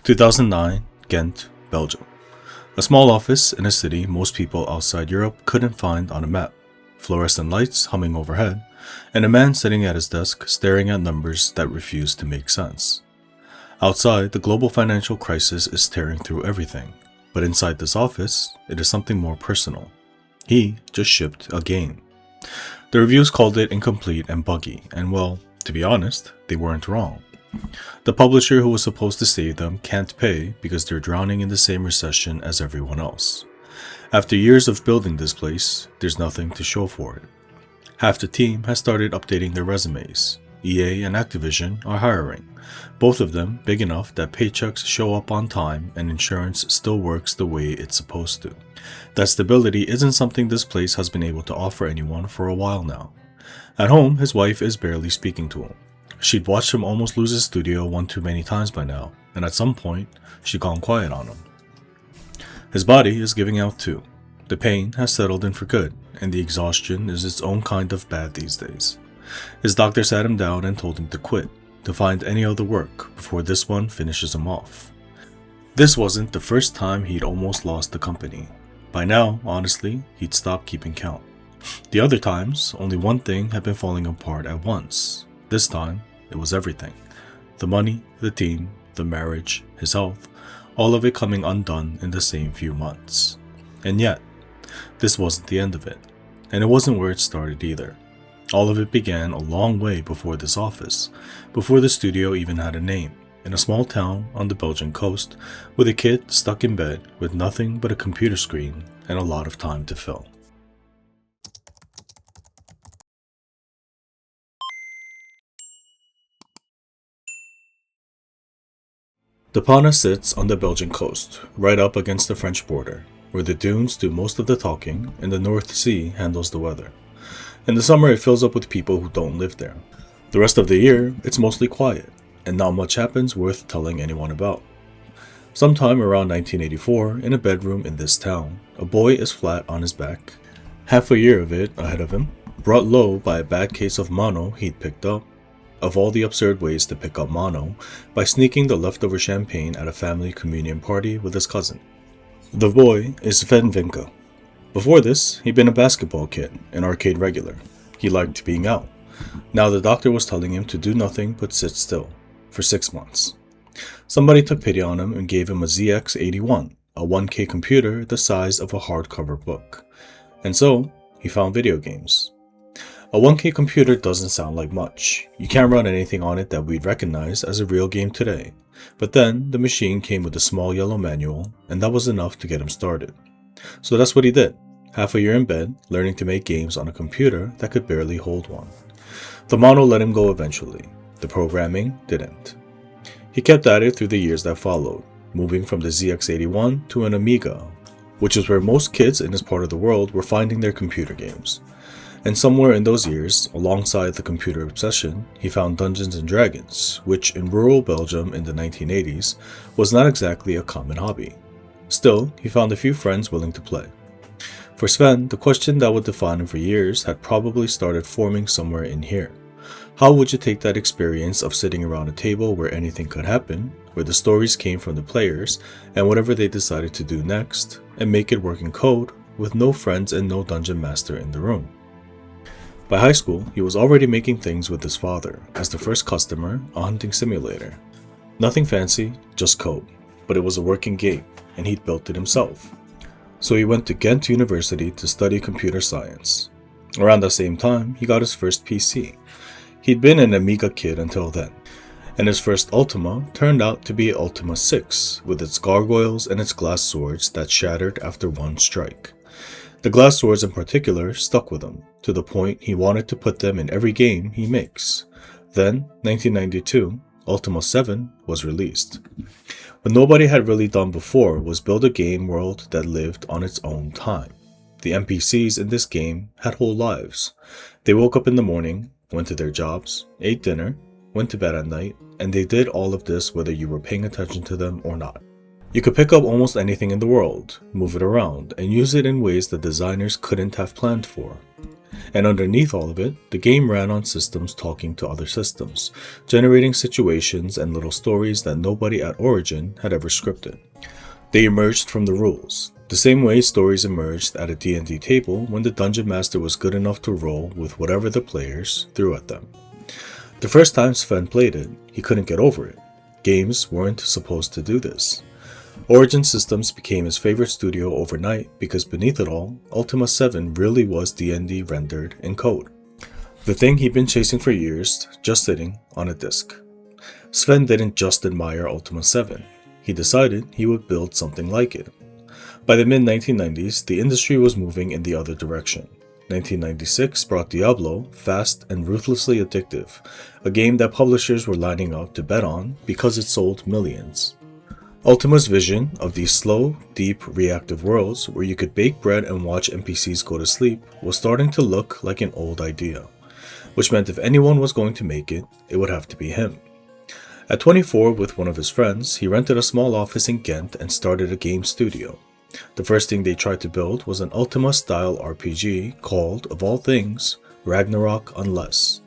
2009, Ghent, Belgium. A small office in a city most people outside Europe couldn't find on a map. Fluorescent lights humming overhead, and a man sitting at his desk staring at numbers that refuse to make sense. Outside, the global financial crisis is tearing through everything, but inside this office, it is something more personal. He just shipped a game. The reviews called it incomplete and buggy, and well, to be honest, they weren't wrong. The publisher who was supposed to save them can't pay because they're drowning in the same recession as everyone else. After years of building this place, there's nothing to show for it. Half the team has started updating their resumes. EA and Activision are hiring, both of them big enough that paychecks show up on time and insurance still works the way it's supposed to. That stability isn't something this place has been able to offer anyone for a while now. At home, his wife is barely speaking to him. She'd watched him almost lose his studio one too many times by now, and at some point, she'd gone quiet on him. His body is giving out too. The pain has settled in for good, and the exhaustion is its own kind of bad these days. His doctor sat him down and told him to quit, to find any other work before this one finishes him off. This wasn't the first time he'd almost lost the company. By now, honestly, he'd stopped keeping count. The other times, only one thing had been falling apart at once. This time, it was everything. The money, the team, the marriage, his health, all of it coming undone in the same few months. And yet, this wasn't the end of it. And it wasn't where it started either. All of it began a long way before this office, before the studio even had a name, in a small town on the Belgian coast, with a kid stuck in bed with nothing but a computer screen and a lot of time to fill. The Pana sits on the Belgian coast, right up against the French border, where the dunes do most of the talking and the North Sea handles the weather. In the summer, it fills up with people who don't live there. The rest of the year, it's mostly quiet, and not much happens worth telling anyone about. Sometime around 1984, in a bedroom in this town, a boy is flat on his back, half a year of it ahead of him, brought low by a bad case of mono he'd picked up. Of all the absurd ways to pick up mono, by sneaking the leftover champagne at a family communion party with his cousin. The boy is Swen Vincke. Before this, he'd been a basketball kid, an arcade regular. He liked being out. Now the doctor was telling him to do nothing but sit still, for 6 months. Somebody took pity on him and gave him a ZX81, a 1K computer the size of a hardcover book. And so, he found video games. A 1K computer doesn't sound like much. You can't run anything on it that we'd recognize as a real game today. But then, the machine came with a small yellow manual, and that was enough to get him started. So that's what he did. Half a year in bed, learning to make games on a computer that could barely hold one. The mono let him go eventually. The programming didn't. He kept at it through the years that followed, moving from the ZX81 to an Amiga, which is where most kids in this part of the world were finding their computer games. And somewhere in those years, alongside the computer obsession, he found Dungeons & Dragons, which in rural Belgium in the 1980s was not exactly a common hobby. Still, he found a few friends willing to play. For Sven, the question that would define him for years had probably started forming somewhere in here. How would you take that experience of sitting around a table where anything could happen, where the stories came from the players and whatever they decided to do next, and make it work in code with no friends and no dungeon master in the room? By high school, he was already making things with his father, as the first customer, a hunting simulator. Nothing fancy, just code, but it was a working game, and he'd built it himself. So he went to Ghent University to study computer science. Around that same time, he got his first PC. He'd been an Amiga kid until then, and his first Ultima turned out to be Ultima 6, with its gargoyles and its glass swords that shattered after one strike. The glass swords in particular stuck with him, to the point he wanted to put them in every game he makes. Then, 1992, Ultima 7 was released. What nobody had really done before was build a game world that lived on its own time. The NPCs in this game had whole lives. They woke up in the morning, went to their jobs, ate dinner, went to bed at night, and they did all of this whether you were paying attention to them or not. You could pick up almost anything in the world, move it around, and use it in ways that designers couldn't have planned for. And underneath all of it, the game ran on systems talking to other systems, generating situations and little stories that nobody at Origin had ever scripted. They emerged from the rules, the same way stories emerged at a D&D table when the dungeon master was good enough to roll with whatever the players threw at them. The first time Sven played it, he couldn't get over it. Games weren't supposed to do this. Origin Systems became his favorite studio overnight because beneath it all, Ultima 7 really was D&D rendered in code. The thing he'd been chasing for years, just sitting on a disc. Sven didn't just admire Ultima 7, he decided he would build something like it. By the mid-1990s, the industry was moving in the other direction. 1996 brought Diablo, fast and ruthlessly addictive, a game that publishers were lining up to bet on because it sold millions. Ultima's vision of these slow, deep, reactive worlds where you could bake bread and watch NPCs go to sleep was starting to look like an old idea, which meant if anyone was going to make it, it would have to be him. At 24 with one of his friends, he rented a small office in Ghent and started a game studio. The first thing they tried to build was an Ultima-style RPG called, of all things, Ragnarok Unless.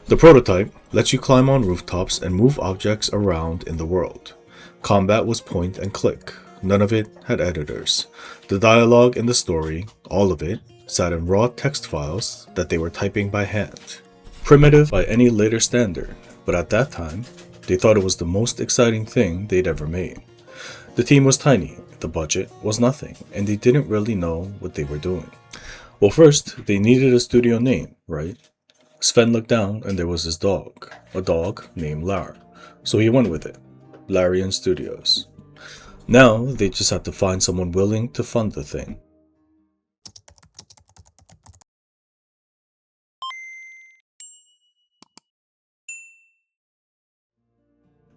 The prototype lets you climb on rooftops and move objects around in the world. Combat was point and click. None of it had editors. The dialogue and the story, all of it, sat in raw text files that they were typing by hand. Primitive by any later standard, but at that time, they thought it was the most exciting thing they'd ever made. The team was tiny, the budget was nothing, and they didn't really know what they were doing. Well, first, they needed a studio name, right? Sven looked down and there was his dog, a dog named Lar, so he went with it. Larian Studios. Now, they just had to find someone willing to fund the thing.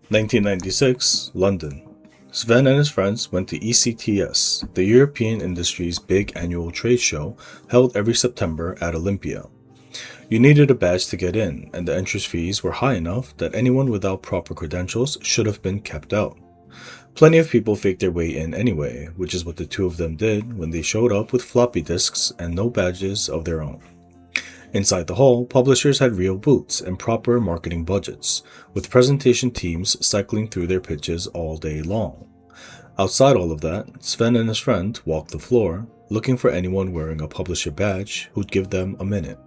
(1996) London. Sven and his friends went to ECTS, the European industry's big annual trade show held every September at Olympia. You needed a badge to get in, and the entrance fees were high enough that anyone without proper credentials should have been kept out. Plenty of people faked their way in anyway, which is what the two of them did when they showed up with floppy disks and no badges of their own. Inside the hall, publishers had real booths and proper marketing budgets, with presentation teams cycling through their pitches all day long. Outside all of that, Sven and his friend walked the floor, looking for anyone wearing a publisher badge who'd give them a minute.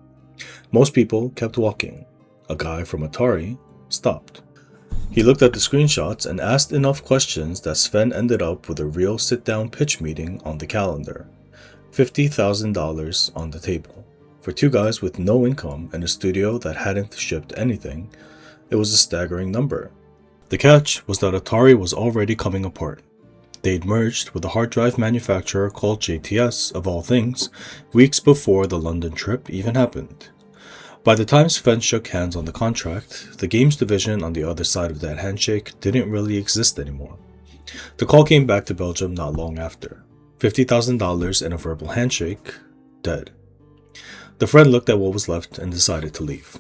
Most people kept walking. A guy from Atari stopped. He looked at the screenshots and asked enough questions that Sven ended up with a real sit-down pitch meeting on the calendar. $50,000 on the table. For two guys with no income and a studio that hadn't shipped anything, it was a staggering number. The catch was that Atari was already coming apart. They'd merged with a hard drive manufacturer called JTS, of all things, weeks before the London trip even happened. By the time Sven shook hands on the contract, the games division on the other side of that handshake didn't really exist anymore. The call came back to Belgium not long after. $50,000 in a verbal handshake, dead. The friend looked at what was left and decided to leave.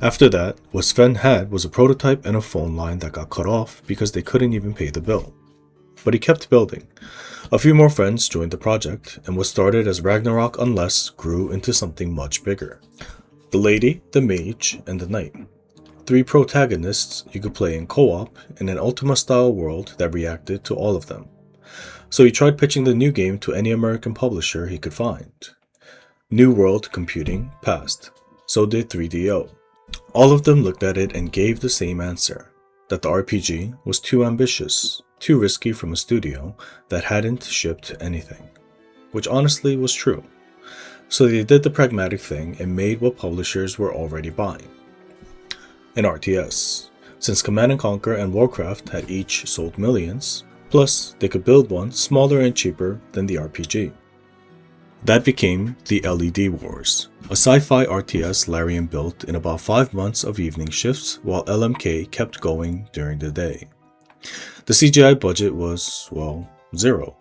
After that, what Sven had was a prototype and a phone line that got cut off because they couldn't even pay the bill. But he kept building. A few more friends joined the project, and what started as Ragnarok Unless grew into something much bigger. The Lady, the Mage, and the Knight. 3 protagonists you could play in co-op in an Ultima-style world that reacted to all of them. So he tried pitching the new game to any American publisher he could find. New World Computing passed. So did 3DO. All of them looked at it and gave the same answer, that the RPG was too ambitious, too risky from a studio that hadn't shipped anything. Which honestly was true. So they did the pragmatic thing and made what publishers were already buying. An RTS. Since Command & Conquer and Warcraft had each sold millions, plus they could build one smaller and cheaper than the RPG. That became the LED Wars, a sci-fi RTS Larian built in about 5 months of evening shifts while LMK kept going during the day. The CGI budget was, well, zero.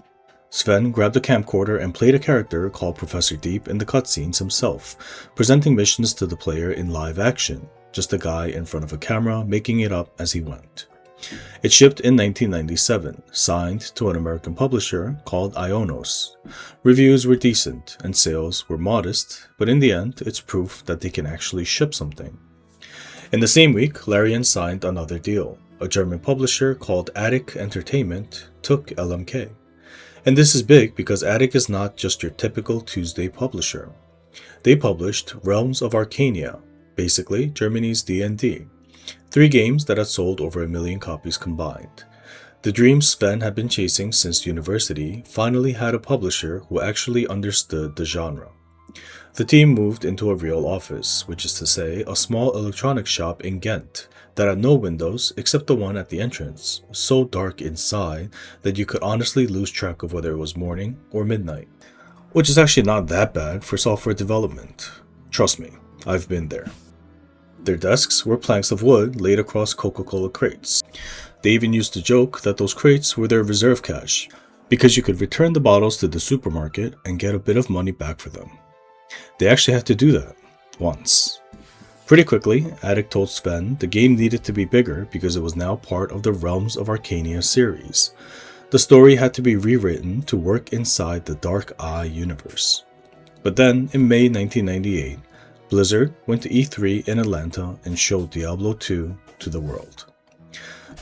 Sven grabbed a camcorder and played a character called Professor Deep in the cutscenes himself, presenting missions to the player in live action, just a guy in front of a camera making it up as he went. It shipped in 1997, signed to an American publisher called Ionos. Reviews were decent and sales were modest, but in the end, it's proof that they can actually ship something. In the same week, Larian signed another deal. A German publisher called Attic Entertainment took LMK. And this is big because Attic is not just your typical Tuesday publisher. They published Realms of Arcania, basically Germany's D&D. 3 games that had sold over 1 million copies combined. The dream Sven had been chasing since university finally had a publisher who actually understood the genre. The team moved into a real office, which is to say, a small electronics shop in Ghent that had no windows except the one at the entrance, so dark inside that you could honestly lose track of whether it was morning or midnight. Which is actually not that bad for software development. Trust me, I've been there. Their desks were planks of wood laid across Coca-Cola crates. They even used to joke that those crates were their reserve cash, because you could return the bottles to the supermarket and get a bit of money back for them. They actually had to do that, once. Pretty quickly, Attic told Sven the game needed to be bigger because it was now part of the Realms of Arcania series. The story had to be rewritten to work inside the Dark Eye universe. But then, in May 1998, Blizzard went to E3 in Atlanta and showed Diablo 2 to the world.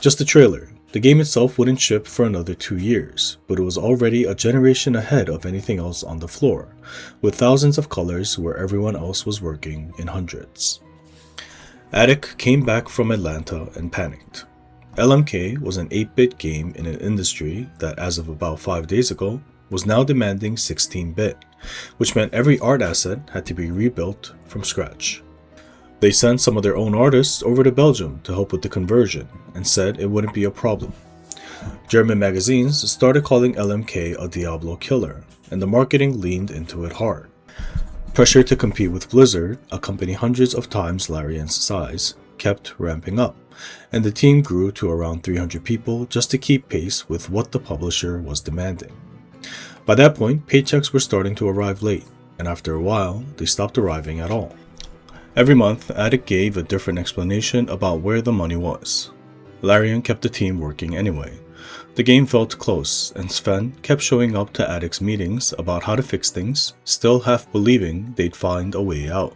Just a trailer. The game itself wouldn't ship for another 2 years, but it was already a generation ahead of anything else on the floor, with thousands of colors where everyone else was working in hundreds. Attic came back from Atlanta and panicked. LMK was an 8-bit game in an industry that, as of about 5 days ago, was now demanding 16-bit, which meant every art asset had to be rebuilt from scratch. They sent some of their own artists over to Belgium to help with the conversion and said it wouldn't be a problem. German magazines started calling LMK a Diablo killer, and the marketing leaned into it hard. Pressure to compete with Blizzard, a company hundreds of times Larian's size, kept ramping up, and the team grew to around 300 people just to keep pace with what the publisher was demanding. By that point, paychecks were starting to arrive late, and after a while, they stopped arriving at all. Every month, Attic gave a different explanation about where the money was. Larian kept the team working anyway. The game felt close, and Sven kept showing up to Attic's meetings about how to fix things, still half believing they'd find a way out.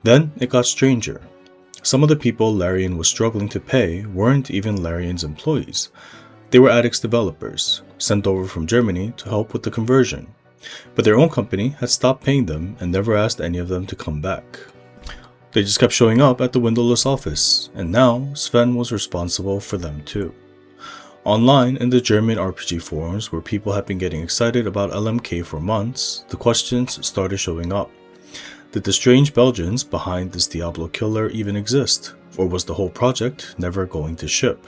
Then it got stranger. Some of the people Larian was struggling to pay weren't even Larian's employees. They were Attic's developers, sent over from Germany to help with the conversion. But their own company had stopped paying them and never asked any of them to come back. They just kept showing up at the windowless office, and now Sven was responsible for them too. Online in the German RPG forums where people had been getting excited about LMK for months, the questions started showing up. Did the strange Belgians behind this Diablo killer even exist, or was the whole project never going to ship?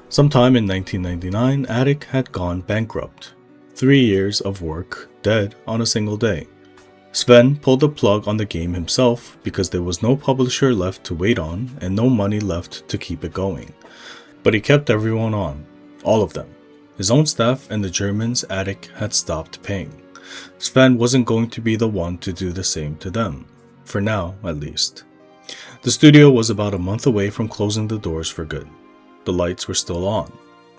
Sometime in 1999, Attic had gone bankrupt. 3 years of work dead on a single day. Sven pulled the plug on the game himself because there was no publisher left to wait on and no money left to keep it going. But he kept everyone on, all of them. His own staff and the Germans Attic had stopped paying. Sven wasn't going to be the one to do the same to them, for now at least. The studio was about a month away from closing the doors for good. The lights were still on.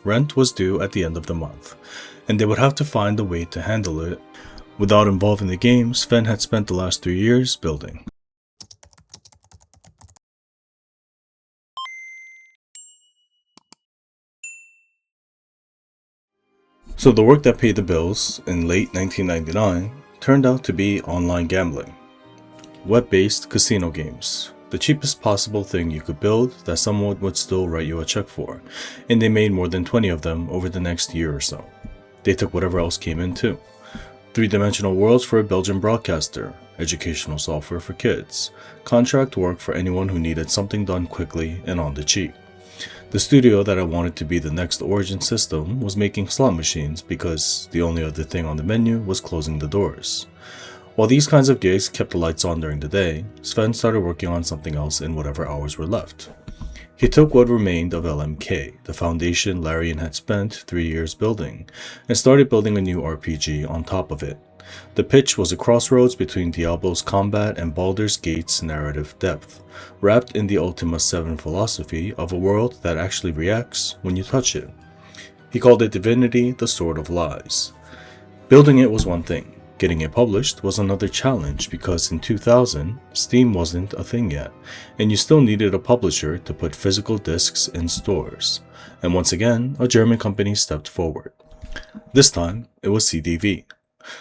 Rent was due at the end of the month, and they would have to find a way to handle it without involving the game Sven had spent the last 3 years building. So the work that paid the bills in late 1999 turned out to be online gambling. Web-based casino games. The cheapest possible thing you could build that someone would still write you a check for, and they made more than 20 of them over the next year or so. They took whatever else came in too. 3-dimensional worlds for a Belgian broadcaster, educational software for kids, contract work for anyone who needed something done quickly and on the cheap. The studio that I wanted to be the next Origin system was making slot machines because the only other thing on the menu was closing the doors. While these kinds of gigs kept the lights on during the day, Sven started working on something else in whatever hours were left. He took what remained of LMK, the foundation Larian had spent 3 years building, and started building a new RPG on top of it. The pitch was a crossroads between Diablo's combat and Baldur's Gate's narrative depth, wrapped in the Ultima 7 philosophy of a world that actually reacts when you touch it. He called it Divinity, the Sword of Lies. Building it was one thing. Getting it published was another challenge because in 2000, Steam wasn't a thing yet, and you still needed a publisher to put physical discs in stores. And once again, a German company stepped forward. This time, it was CDV.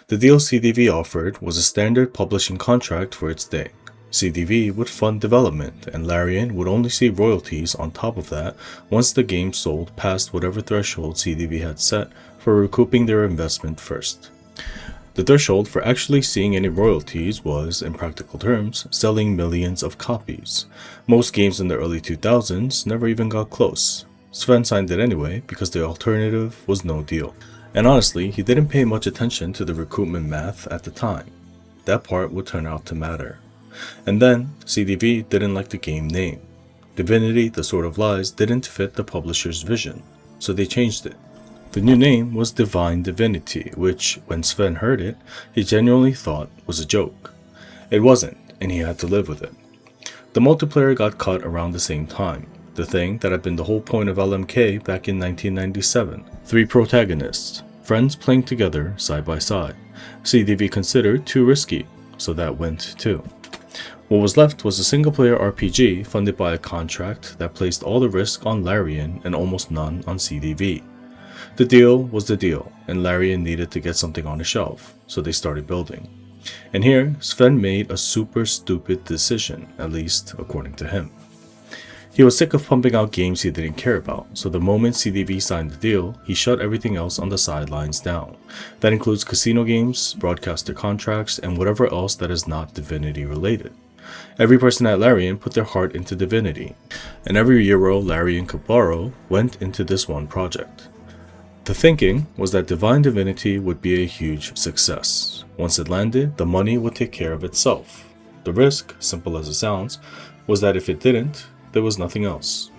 The deal CDV offered was a standard publishing contract for its day. CDV would fund development, and Larian would only see royalties on top of that once the game sold past whatever threshold CDV had set for recouping their investment first. The threshold for actually seeing any royalties was, in practical terms, selling millions of copies. Most games in the early 2000s never even got close. Sven signed it anyway because the alternative was no deal. And honestly, he didn't pay much attention to the recoupment math at the time. That part would turn out to matter. And then, CDV didn't like the game name. Divinity, the Sword of Lies didn't fit the publisher's vision, so they changed it. The new name was Divine Divinity, which, when Sven heard it, he genuinely thought was a joke. It wasn't, and he had to live with it. The multiplayer got cut around the same time, the thing that had been the whole point of LMK back in 1997. 3 protagonists, friends playing together side by side. CDV considered too risky, so that went too. What was left was a single-player RPG funded by a contract that placed all the risk on Larian and almost none on CDV. The deal was the deal, and Larian needed to get something on the shelf, so they started building. And here, Sven made a super stupid decision, at least according to him. He was sick of pumping out games he didn't care about, so the moment CDV signed the deal, he shut everything else on the sidelines down. That includes casino games, broadcaster contracts, and whatever else that is not Divinity related. Every person at Larian put their heart into Divinity, and every euro Larian could borrow went into this one project. The thinking was that Divine Divinity would be a huge success. Once it landed, the money would take care of itself. The risk, simple as it sounds, was that if it didn't, there was nothing else.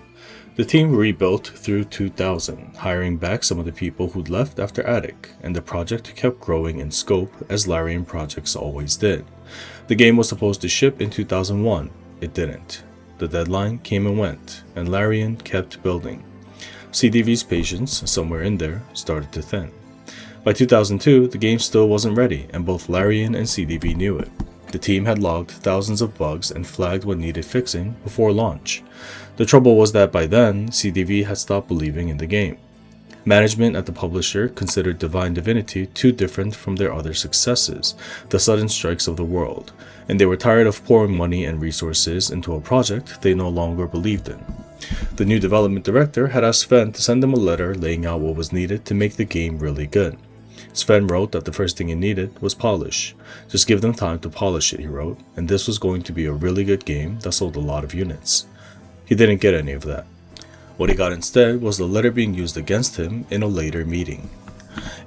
The team rebuilt through 2000, hiring back some of the people who'd left after Attic, and the project kept growing in scope as Larian projects always did. The game was supposed to ship in 2001. It didn't. The deadline came and went, and Larian kept building. CDV's patience, somewhere in there, started to thin. By 2002, the game still wasn't ready, and both Larian and CDV knew it. The team had logged thousands of bugs and flagged what needed fixing before launch. The trouble was that by then, CDV had stopped believing in the game. Management at the publisher considered Divine Divinity too different from their other successes, the sudden strikes of the world, and they were tired of pouring money and resources into a project they no longer believed in. The new development director had asked Sven to send them a letter laying out what was needed to make the game really good. Sven wrote that the first thing it needed was polish. Just give them time to polish it, he wrote, and this was going to be a really good game that sold a lot of units. He didn't get any of that. What he got instead was the letter being used against him in a later meeting.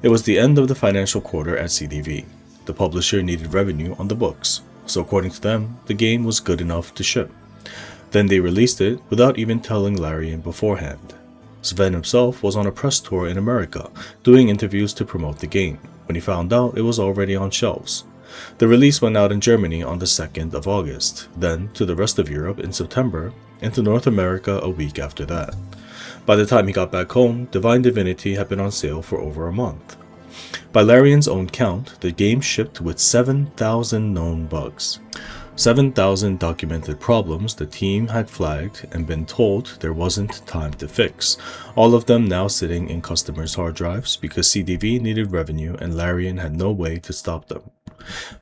It was the end of the financial quarter at CDV. The publisher needed revenue on the books, so according to them, the game was good enough to ship. Then they released it without even telling Larian beforehand. Sven himself was on a press tour in America, doing interviews to promote the game, when he found out it was already on shelves. The release went out in Germany on the 2nd of August, then to the rest of Europe in September, and to North America a week after that. By the time he got back home, Divine Divinity had been on sale for over a month. By Larian's own count, the game shipped with 7,000 known bugs. 7,000 documented problems the team had flagged and been told there wasn't time to fix, all of them now sitting in customers' hard drives because CDV needed revenue and Larian had no way to stop them.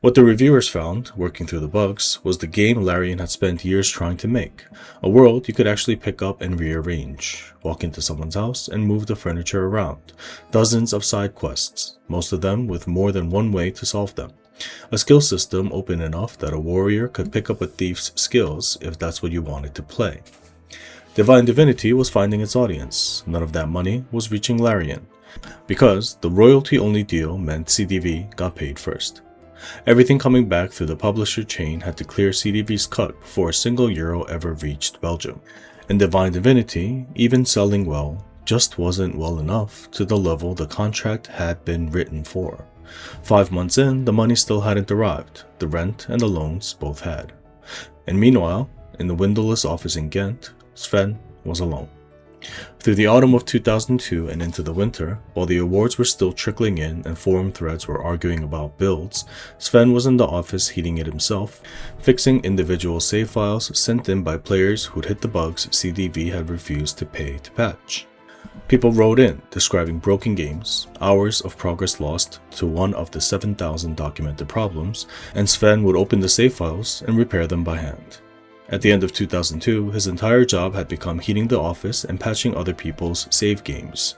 What the reviewers found, working through the bugs, was the game Larian had spent years trying to make, a world you could actually pick up and rearrange, walk into someone's house and move the furniture around, dozens of side quests, most of them with more than one way to solve them. A skill system open enough that a warrior could pick up a thief's skills if that's what you wanted to play. Divine Divinity was finding its audience. None of that money was reaching Larian, because the royalty-only deal meant CDV got paid first. Everything coming back through the publisher chain had to clear CDV's cut before a single euro ever reached Belgium. And Divine Divinity, even selling well, just wasn't well enough to the level the contract had been written for. 5 months in, the money still hadn't arrived. The rent and the loans both had. And meanwhile, in the windowless office in Ghent, Sven was alone. Through the autumn of 2002 and into the winter, while the awards were still trickling in and forum threads were arguing about builds, Sven was in the office heating it himself, fixing individual save files sent in by players who'd hit the bugs CDV had refused to pay to patch. People wrote in, describing broken games, hours of progress lost to one of the 7,000 documented problems, and Sven would open the save files and repair them by hand. At the end of 2002, his entire job had become heating the office and patching other people's save games.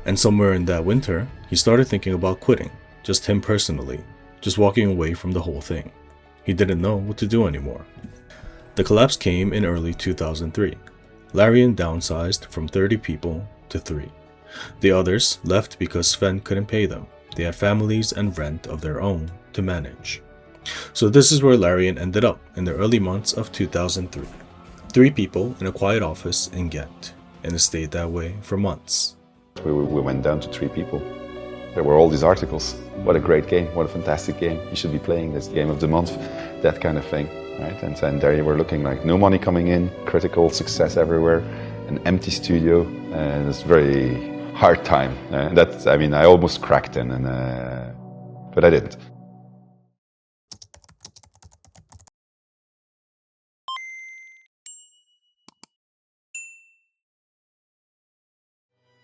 And somewhere in that winter, he started thinking about quitting, just him personally, just walking away from the whole thing. He didn't know what to do anymore. The collapse came in early 2003. Larian downsized from 30 people to 3. The others left because Sven couldn't pay them. They had families and rent of their own to manage. So this is where Larian ended up in the early months of 2003. 3 people in a quiet office in Ghent, and it stayed that way for months. We went down to 3 people. There were all these articles. What a great game, what a fantastic game. You should be playing this, game of the month, that kind of thing. Right? And there you were looking like no money coming in, critical success everywhere, an empty studio. It was a very hard time. I almost cracked then, but I didn't.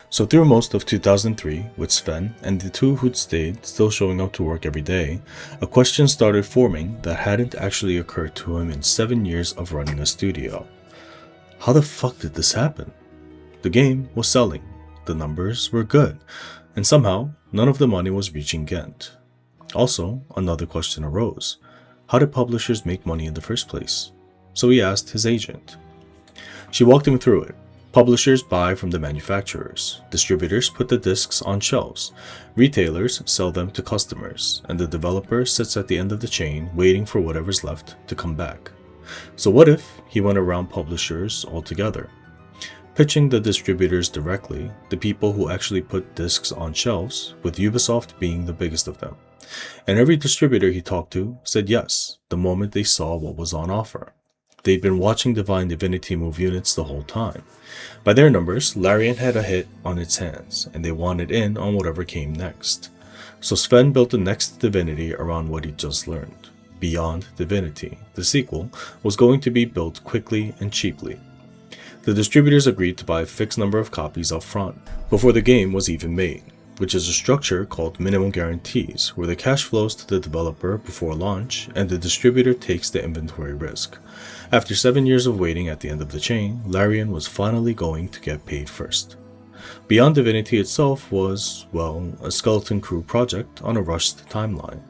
So through most of 2003, with Sven and the 2 who'd stayed still showing up to work every day, a question started forming that hadn't actually occurred to him in 7 years of running a studio. How the fuck did this happen? The game was selling, the numbers were good, and somehow none of the money was reaching Ghent. Also, another question arose. How did publishers make money in the first place? So he asked his agent. She walked him through it. Publishers buy from the manufacturers, distributors put the discs on shelves, retailers sell them to customers, and the developer sits at the end of the chain waiting for whatever's left to come back. So what if he went around publishers altogether, pitching the distributors directly, the people who actually put discs on shelves, with Ubisoft being the biggest of them. And every distributor he talked to said yes, the moment they saw what was on offer. They'd been watching Divine Divinity move units the whole time. By their numbers, Larian had a hit on its hands, and they wanted in on whatever came next. So Sven built the next Divinity around what he'd just learned. Beyond Divinity, the sequel, was going to be built quickly and cheaply. The distributors agreed to buy a fixed number of copies up front, before the game was even made, which is a structure called minimum guarantees, where the cash flows to the developer before launch and the distributor takes the inventory risk. After 7 years of waiting at the end of the chain, Larian was finally going to get paid first. Beyond Divinity itself was, well, a skeleton crew project on a rushed timeline.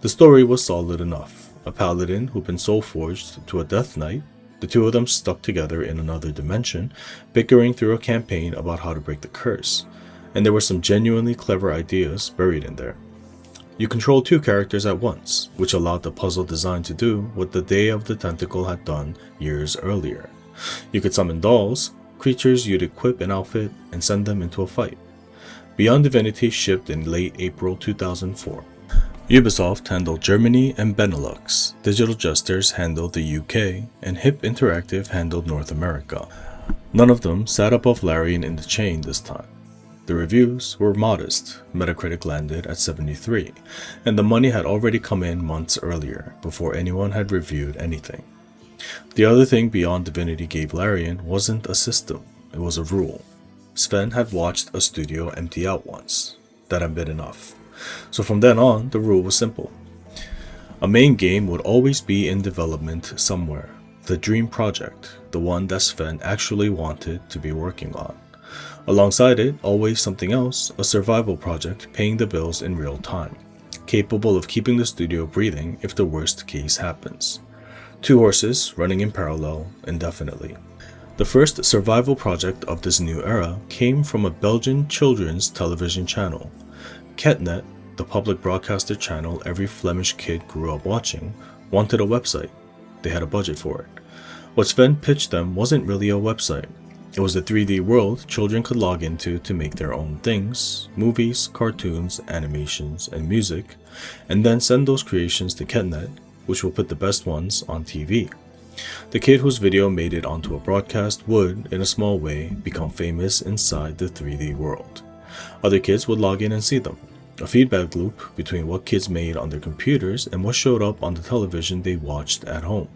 The story was solid enough. A paladin who'd been soul-forged to a death knight, the 2 of them stuck together in another dimension, bickering through a campaign about how to break the curse. And there were some genuinely clever ideas buried in there. You controlled 2 characters at once, which allowed the puzzle design to do what the Day of the Tentacle had done years earlier. You could summon dolls, creatures you'd equip and outfit, and send them into a fight. Beyond Divinity shipped in late April 2004. Ubisoft handled Germany and Benelux, Digital Jesters handled the UK, and Hip Interactive handled North America. None of them sat above Larian in the chain this time. The reviews were modest. Metacritic landed at 73, and the money had already come in months earlier, before anyone had reviewed anything. The other thing Beyond Divinity gave Larian wasn't a system, it was a rule. Sven had watched a studio empty out once. That had been enough. So from then on, the rule was simple. A main game would always be in development somewhere. The dream project, the one that Sven actually wanted to be working on. Alongside it, always something else, a survival project paying the bills in real time, capable of keeping the studio breathing if the worst case happens. 2 horses running in parallel indefinitely. The first survival project of this new era came from a Belgian children's television channel. Ketnet, the public broadcaster channel every Flemish kid grew up watching, wanted a website. They had a budget for it. What Sven pitched them wasn't really a website. It was a 3D world children could log into to make their own things, movies, cartoons, animations, and music, and then send those creations to KetNet, which will put the best ones on TV. The kid whose video made it onto a broadcast would, in a small way, become famous inside the 3D world. Other kids would log in and see them. A feedback loop between what kids made on their computers and what showed up on the television they watched at home.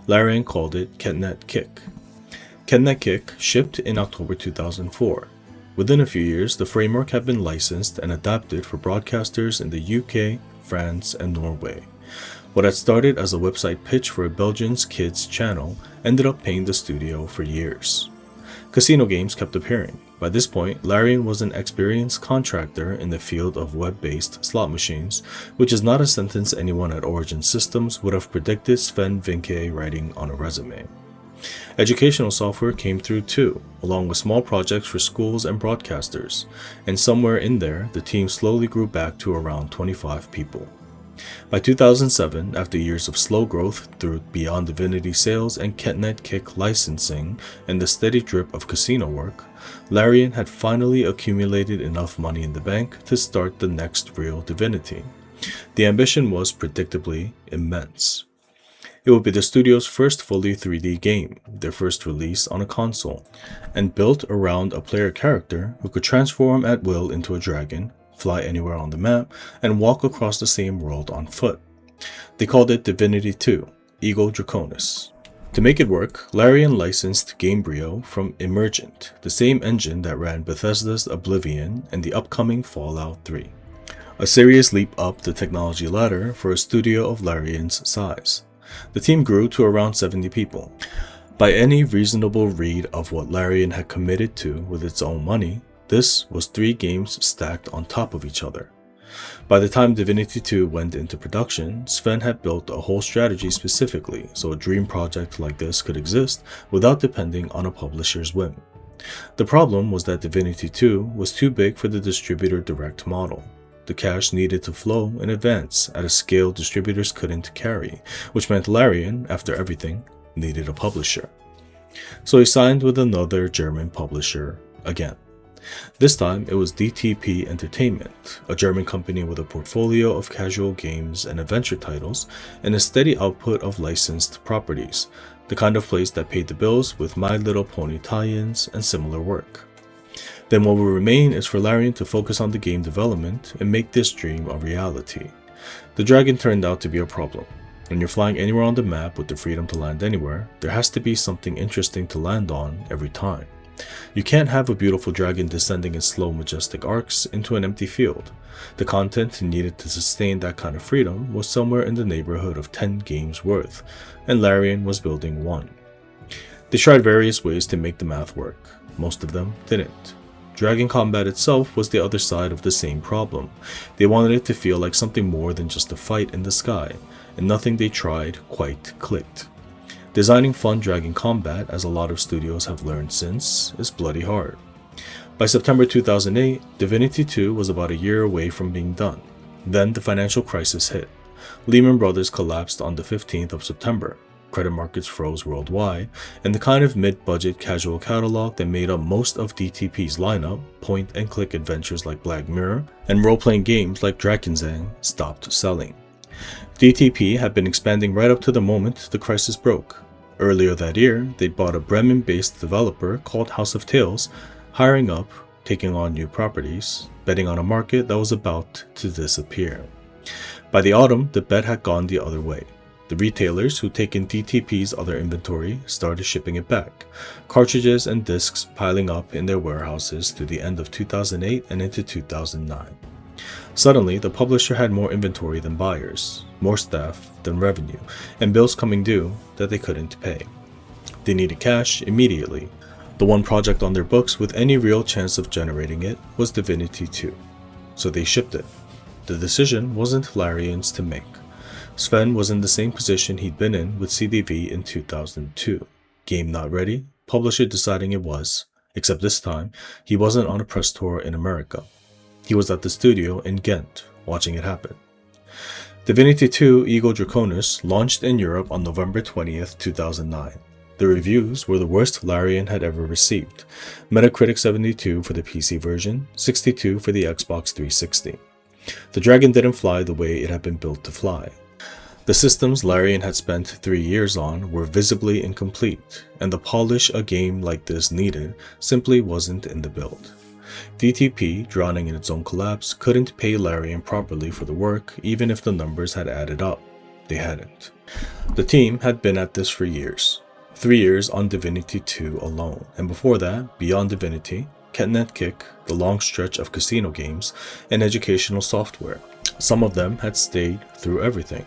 Larian called it KetNet Kick. KetNet Kick shipped in October 2004. Within a few years, the framework had been licensed and adapted for broadcasters in the UK, France, and Norway. What had started as a website pitch for a Belgian kids channel ended up paying the studio for years. Casino games kept appearing. By this point, Larian was an experienced contractor in the field of web-based slot machines, which is not a sentence anyone at Origin Systems would have predicted Swen Vincke writing on a resume. Educational software came through too, along with small projects for schools and broadcasters, and somewhere in there, the team slowly grew back to around 25 people. By 2007, after years of slow growth through Divine Divinity sales and KetNet Kick licensing and the steady drip of casino work, Larian had finally accumulated enough money in the bank to start the next real Divinity. The ambition was predictably immense. It would be the studio's first fully 3D game, their first release on a console, and built around a player character who could transform at will into a dragon, fly anywhere on the map, and walk across the same world on foot. They called it Divinity 2, Ego Draconis. To make it work, Larian licensed Gamebryo from Emergent, the same engine that ran Bethesda's Oblivion and the upcoming Fallout 3. A serious leap up the technology ladder for a studio of Larian's size. The team grew to around 70 people. By any reasonable read of what Larian had committed to with its own money, this was 3 games stacked on top of each other. By the time Divinity 2 went into production, Sven had built a whole strategy specifically so a dream project like this could exist without depending on a publisher's whim. The problem was that Divinity 2 was too big for the distributor direct model. The cash needed to flow in advance at a scale distributors couldn't carry, which meant Larian, after everything, needed a publisher. So he signed with another German publisher again. This time it was DTP Entertainment, a German company with a portfolio of casual games and adventure titles and a steady output of licensed properties, the kind of place that paid the bills with My Little Pony tie-ins and similar work. Then what will remain is for Larian to focus on the game development and make this dream a reality. The dragon turned out to be a problem. When you're flying anywhere on the map with the freedom to land anywhere, there has to be something interesting to land on every time. You can't have a beautiful dragon descending in slow, majestic arcs into an empty field. The content needed to sustain that kind of freedom was somewhere in the neighborhood of 10 games worth, and Larian was building one. They tried various ways to make the math work. Most of them didn't. Dragon combat itself was the other side of the same problem. They wanted it to feel like something more than just a fight in the sky, and nothing they tried quite clicked. Designing fun dragon combat, as a lot of studios have learned since, is bloody hard. By September 2008, Divinity 2 was about a year away from being done. Then the financial crisis hit. Lehman Brothers collapsed on the 15th of September. Credit markets froze worldwide, and the kind of mid-budget casual catalog that made up most of DTP's lineup, point-and-click adventures like Black Mirror, and role-playing games like Drakensang, stopped selling. DTP had been expanding right up to the moment the crisis broke. Earlier that year, they'd bought a Bremen-based developer called House of Tales, hiring up, taking on new properties, betting on a market that was about to disappear. By the autumn, the bet had gone the other way. The retailers who'd taken DTP's other inventory started shipping it back, cartridges and discs piling up in their warehouses through the end of 2008 and into 2009. Suddenly, the publisher had more inventory than buyers, more staff than revenue, and bills coming due that they couldn't pay. They needed cash immediately. The one project on their books with any real chance of generating it was Divinity 2. So they shipped it. The decision wasn't Larian's to make. Sven was in the same position he'd been in with CDV in 2002. Game not ready, publisher deciding it was, except this time, he wasn't on a press tour in America. He was at the studio in Ghent, watching it happen. Divinity 2 Ego Draconis launched in Europe on November 20th, 2009. The reviews were the worst Larian had ever received. Metacritic 72 for the PC version, 62 for the Xbox 360. The dragon didn't fly the way it had been built to fly. The systems Larian had spent 3 years on were visibly incomplete, and the polish a game like this needed simply wasn't in the build. DTP, drowning in its own collapse, couldn't pay Larian properly for the work even if the numbers had added up. They hadn't. The team had been at this for years. 3 years on Divinity 2 alone, and before that, beyond Divinity, Ket Kick, the long stretch of casino games, and educational software. Some of them had stayed through everything,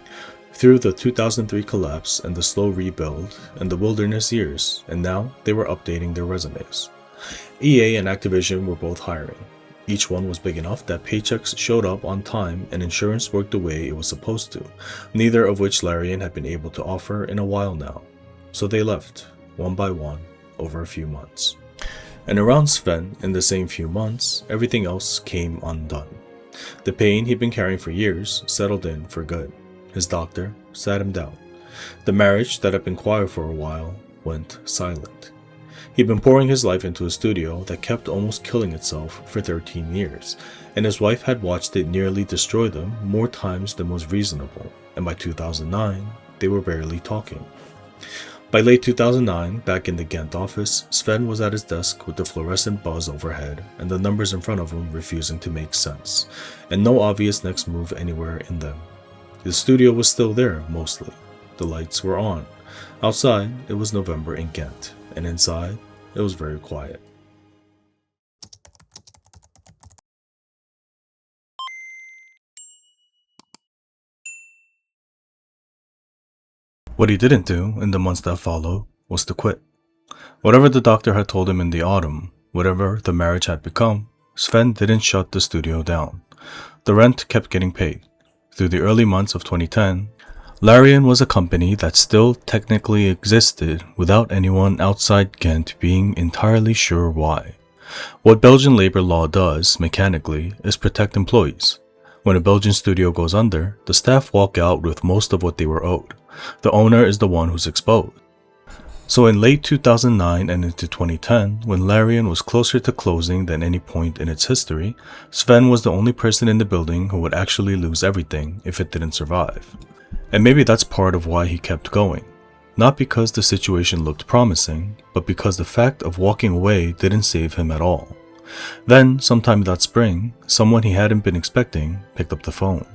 through the 2003 collapse and the slow rebuild and the wilderness years, and now they were updating their resumes. EA and Activision were both hiring. Each one was big enough that paychecks showed up on time and insurance worked the way it was supposed to, neither of which Larian had been able to offer in a while now. So they left, one by one, over a few months. And around Sven, in the same few months, everything else came undone. The pain he'd been carrying for years settled in for good. His doctor sat him down. The marriage that had been quiet for a while went silent. He'd been pouring his life into a studio that kept almost killing itself for 13 years, and his wife had watched it nearly destroy them more times than was reasonable, and by 2009, they were barely talking. By late 2009, back in the Ghent office, Sven was at his desk with the fluorescent buzz overhead and the numbers in front of him refusing to make sense, and no obvious next move anywhere in them. The studio was still there, mostly. The lights were on. Outside, it was November in Ghent, and inside, it was very quiet. What he didn't do in the months that followed was to quit. Whatever the doctor had told him in the autumn, whatever the marriage had become, Sven didn't shut the studio down. The rent kept getting paid. Through the early months of 2010, Larian was a company that still technically existed without anyone outside Ghent being entirely sure why. What Belgian labor law does, mechanically, is protect employees. When a Belgian studio goes under, the staff walk out with most of what they were owed. The owner is the one who's exposed. So in late 2009 and into 2010, when Larian was closer to closing than any point in its history, Sven was the only person in the building who would actually lose everything if it didn't survive. And maybe that's part of why he kept going. Not because the situation looked promising, but because the fact of walking away didn't save him at all. Then, sometime that spring, someone he hadn't been expecting picked up the phone.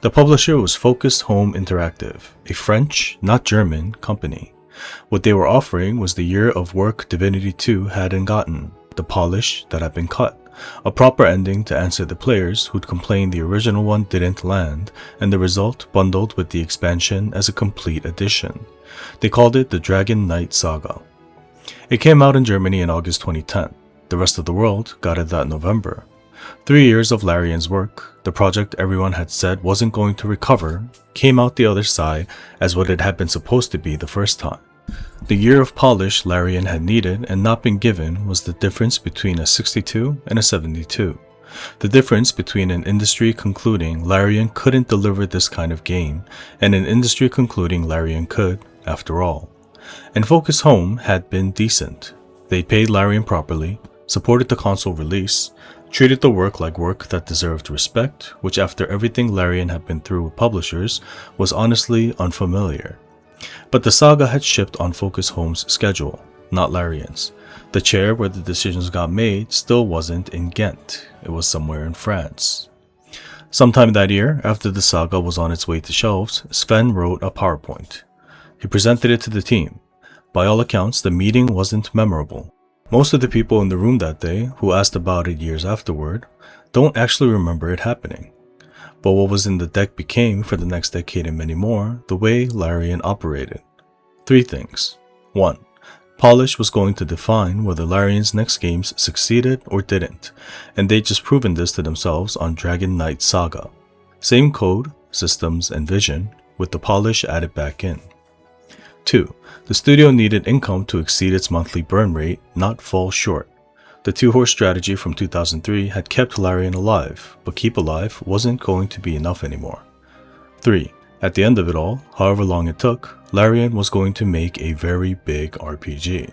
The publisher was Focused Home Interactive, a French, not German, company. What they were offering was the year of work Divinity 2 hadn't gotten, the polish that had been cut, a proper ending to answer the players who'd complained the original one didn't land, and the result bundled with the expansion as a complete edition. They called it the Dragon Knight Saga. It came out in Germany in August 2010. The rest of the world got it that November. 3 years of Larian's work, the project everyone had said wasn't going to recover, came out the other side as what it had been supposed to be the first time. The year of polish Larian had needed and not been given was the difference between a 62 and a 72. The difference between an industry concluding Larian couldn't deliver this kind of game and an industry concluding Larian could, after all. And Focus Home had been decent. They paid Larian properly, supported the console release, treated the work like work that deserved respect, which after everything Larian had been through with publishers was honestly unfamiliar. But the saga had shipped on Focus Home's schedule, not Larian's. The chair where the decisions got made still wasn't in Ghent, it was somewhere in France. Sometime that year, after the saga was on its way to shelves, Sven wrote a PowerPoint. He presented it to the team. By all accounts, the meeting wasn't memorable. Most of the people in the room that day, who asked about it years afterward, don't actually remember it happening. But what was in the deck became, for the next decade and many more, the way Larian operated. 3 things. 1. Polish was going to define whether Larian's next games succeeded or didn't, and they'd just proven this to themselves on Dragon Knight Saga. Same code, systems, and vision, with the polish added back in. 2. The studio needed income to exceed its monthly burn rate, not fall short. The two-horse strategy from 2003 had kept Larian alive, but keep alive wasn't going to be enough anymore. 3. At the end of it all, however long it took, Larian was going to make a very big RPG.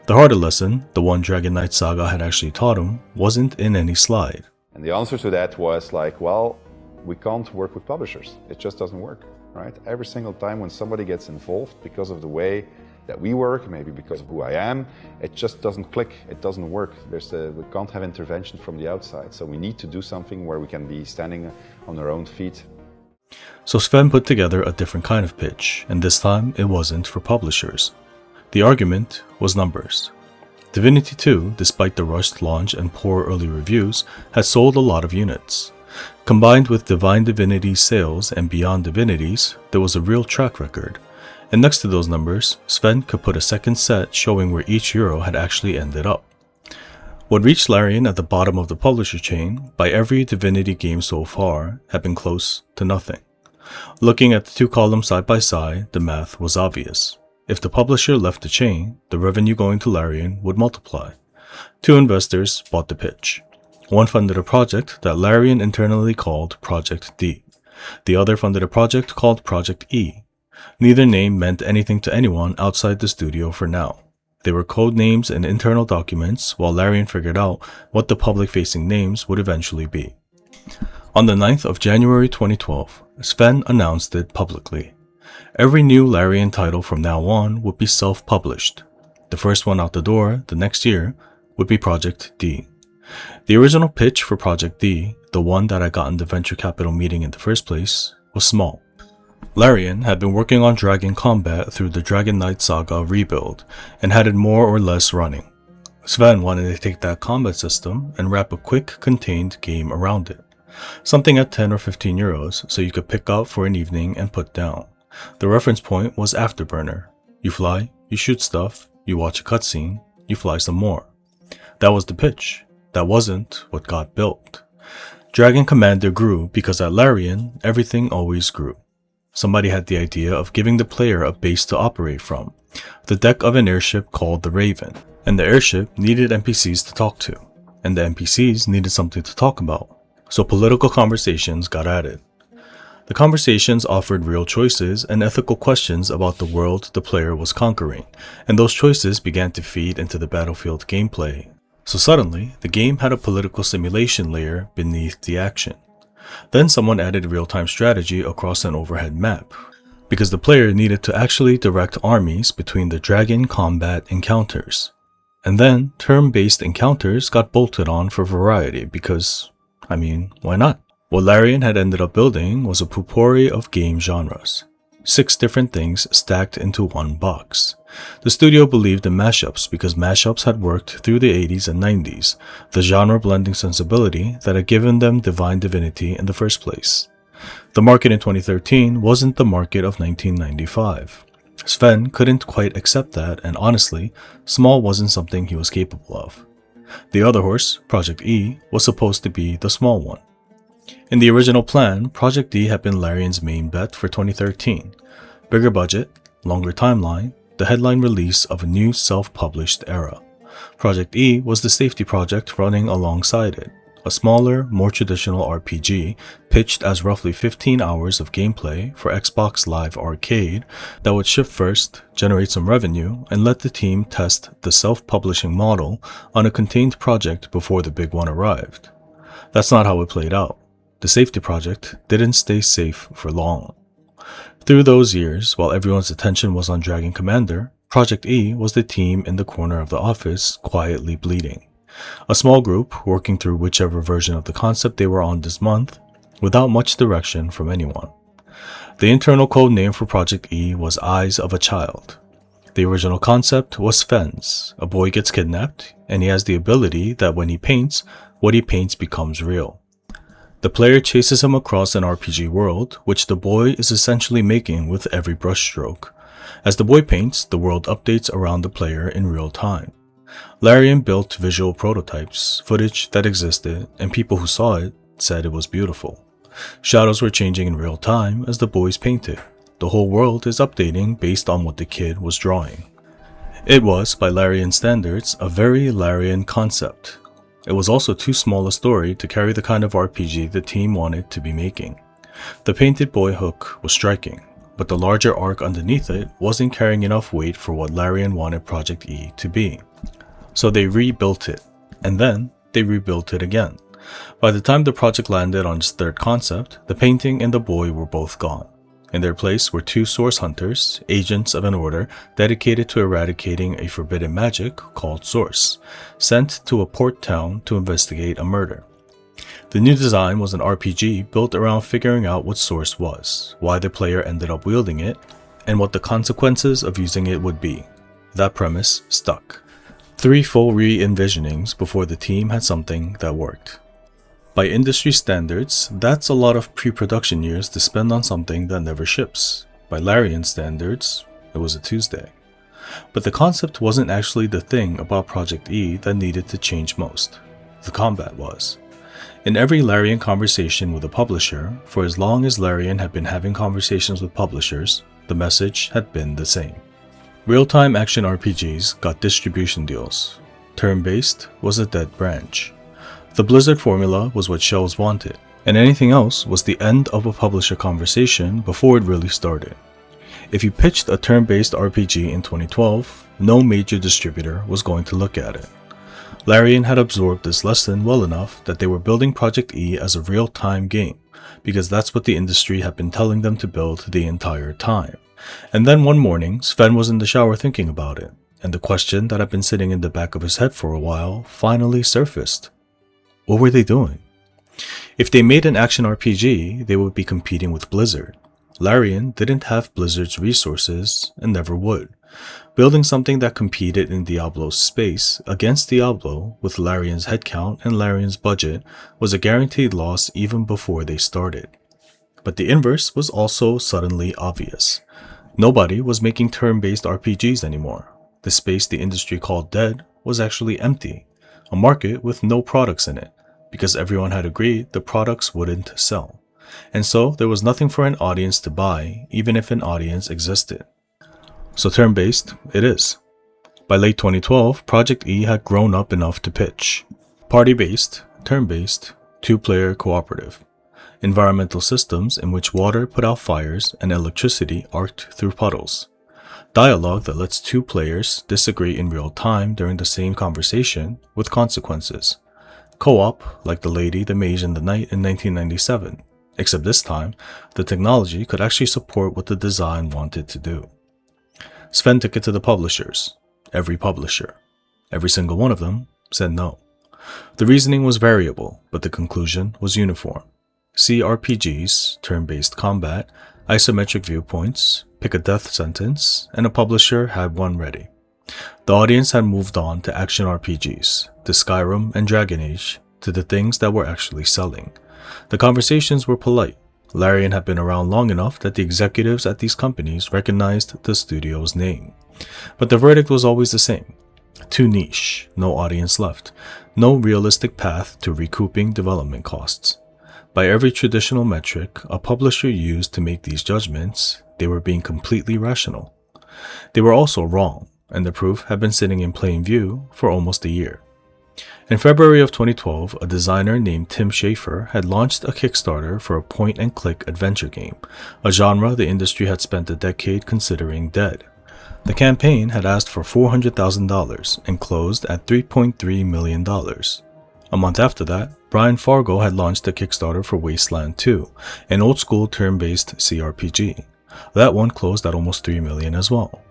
The harder lesson, the one Dragon Knight Saga had actually taught him, wasn't in any slide. And the answer to that was like, well, we can't work with publishers. It just doesn't work, right? Every single time when somebody gets involved because of the way that we work, maybe because of who I am, it just doesn't click, it doesn't work. We can't have intervention from the outside. So we need to do something where we can be standing on our own feet. So Sven put together a different kind of pitch, and this time it wasn't for publishers. The argument was numbers. Divinity 2, despite the rushed launch and poor early reviews, had sold a lot of units. Combined with Divine Divinity's sales and Beyond Divinities, there was a real track record. And next to those numbers, Sven could put a second set showing where each euro had actually ended up. What reached Larian at the bottom of the publisher chain, by every Divinity game so far, had been close to nothing. Looking at the two columns side by side, the math was obvious. If the publisher left the chain, the revenue going to Larian would multiply. Two investors bought the pitch. One funded a project that Larian internally called Project D. The other funded a project called Project E. Neither name meant anything to anyone outside the studio for now. They were code names in internal documents, while Larian figured out what the public-facing names would eventually be. On the 9th of January 2012, Sven announced it publicly. Every new Larian title from now on would be self-published. The first one out the door, the next year, would be Project D. The original pitch for Project D, the one that I got in the venture capital meeting in the first place, was small. Larian had been working on Dragon combat through the Dragon Knight Saga rebuild, and had it more or less running. Sven wanted to take that combat system and wrap a quick, contained game around it. Something at 10 or 15 euros so you could pick up for an evening and put down. The reference point was Afterburner. You fly, you shoot stuff, you watch a cutscene, you fly some more. That was the pitch. That wasn't what got built. Dragon Commander grew because at Larian, everything always grew. Somebody had the idea of giving the player a base to operate from, the deck of an airship called the Raven, and the airship needed NPCs to talk to, and the NPCs needed something to talk about, so political conversations got added. The conversations offered real choices and ethical questions about the world the player was conquering, and those choices began to feed into the battlefield gameplay. So suddenly, the game had a political simulation layer beneath the action. Then someone added real-time strategy across an overhead map, because the player needed to actually direct armies between the dragon combat encounters. And then, turn-based encounters got bolted on for variety because, why not? What Larian had ended up building was a potpourri of game genres. 6 different things stacked into one box. The studio believed in mashups because mashups had worked through the 80s and 90s, the genre-blending sensibility that had given them Divine Divinity in the first place. The market in 2013 wasn't the market of 1995. Sven couldn't quite accept that, and honestly, small wasn't something he was capable of. The other horse, Project E, was supposed to be the small one. In the original plan, Project D had been Larian's main bet for 2013. Bigger budget, longer timeline, the headline release of a new self-published era. Project E was the safety project running alongside it, a smaller, more traditional RPG pitched as roughly 15 hours of gameplay for Xbox Live Arcade that would ship first, generate some revenue, and let the team test the self-publishing model on a contained project before the big one arrived. That's not how it played out. The safety project didn't stay safe for long. Through those years, while everyone's attention was on Dragon Commander, Project E was the team in the corner of the office quietly bleeding. A small group working through whichever version of the concept they were on this month, without much direction from anyone. The internal code name for Project E was Eyes of a Child. The original concept was Sven's. A boy gets kidnapped, and he has the ability that when he paints, what he paints becomes real. The player chases him across an RPG world, which the boy is essentially making with every brushstroke. As the boy paints, the world updates around the player in real time. Larian built visual prototypes, footage that existed, and people who saw it said it was beautiful. Shadows were changing in real time as the boys painted. The whole world is updating based on what the kid was drawing. It was, by Larian standards, a very Larian concept. It was also too small a story to carry the kind of RPG the team wanted to be making. The painted boy hook was striking, but the larger arc underneath it wasn't carrying enough weight for what Larian wanted Project E to be. So they rebuilt it, and then they rebuilt it again. By the time the project landed on its third concept, the painting and the boy were both gone. In their place were two source hunters, agents of an order dedicated to eradicating a forbidden magic called Source, sent to a port town to investigate a murder. The new design was an RPG built around figuring out what Source was, why the player ended up wielding it, and what the consequences of using it would be. That premise stuck. 3 full re-envisionings before the team had something that worked. By industry standards, that's a lot of pre-production years to spend on something that never ships. By Larian standards, it was a Tuesday. But the concept wasn't actually the thing about Project E that needed to change most. The combat was. In every Larian conversation with a publisher, for as long as Larian had been having conversations with publishers, the message had been the same. Real-time action RPGs got distribution deals. Turn-based was a dead branch. The Blizzard formula was what shelves wanted, and anything else was the end of a publisher conversation before it really started. If you pitched a turn-based RPG in 2012, no major distributor was going to look at it. Larian had absorbed this lesson well enough that they were building Project E as a real-time game, because that's what the industry had been telling them to build the entire time. And then one morning, Sven was in the shower thinking about it, and the question that had been sitting in the back of his head for a while finally surfaced. What were they doing? If they made an action RPG, they would be competing with Blizzard. Larian didn't have Blizzard's resources and never would. Building something that competed in Diablo's space against Diablo with Larian's headcount and Larian's budget was a guaranteed loss even before they started. But the inverse was also suddenly obvious. Nobody was making turn-based RPGs anymore. The space the industry called dead was actually empty, a market with no products in it, because everyone had agreed the products wouldn't sell. And so there was nothing for an audience to buy, even if an audience existed. So turn-based it is. By late 2012, Project E had grown up enough to pitch. Party-based, turn-based, 2-player cooperative. Environmental systems in which water put out fires and electricity arced through puddles. Dialogue that lets 2 players disagree in real time during the same conversation with consequences. Co-op like the Lady, the Mage, and the Knight in 1997, except this time, the technology could actually support what the design wanted to do. Sven took it to the publishers. Every publisher. Every single one of them said no. The reasoning was variable, but the conclusion was uniform. CRPGs, turn-based combat, isometric viewpoints, pick a death sentence, and a publisher had one ready. The audience had moved on to action RPGs, to Skyrim and Dragon Age, to the things that were actually selling. The conversations were polite. Larian had been around long enough that the executives at these companies recognized the studio's name. But the verdict was always the same. Too niche, no audience left, no realistic path to recouping development costs. By every traditional metric a publisher used to make these judgments, they were being completely rational. They were also wrong, and the proof had been sitting in plain view for almost a year. In February of 2012, a designer named Tim Schafer had launched a Kickstarter for a point-and-click adventure game, a genre the industry had spent a decade considering dead. The campaign had asked for $400,000 and closed at $3.3 million. A month after that, Brian Fargo had launched a Kickstarter for Wasteland 2, an old-school turn-based CRPG. That one closed at almost $3 million as well.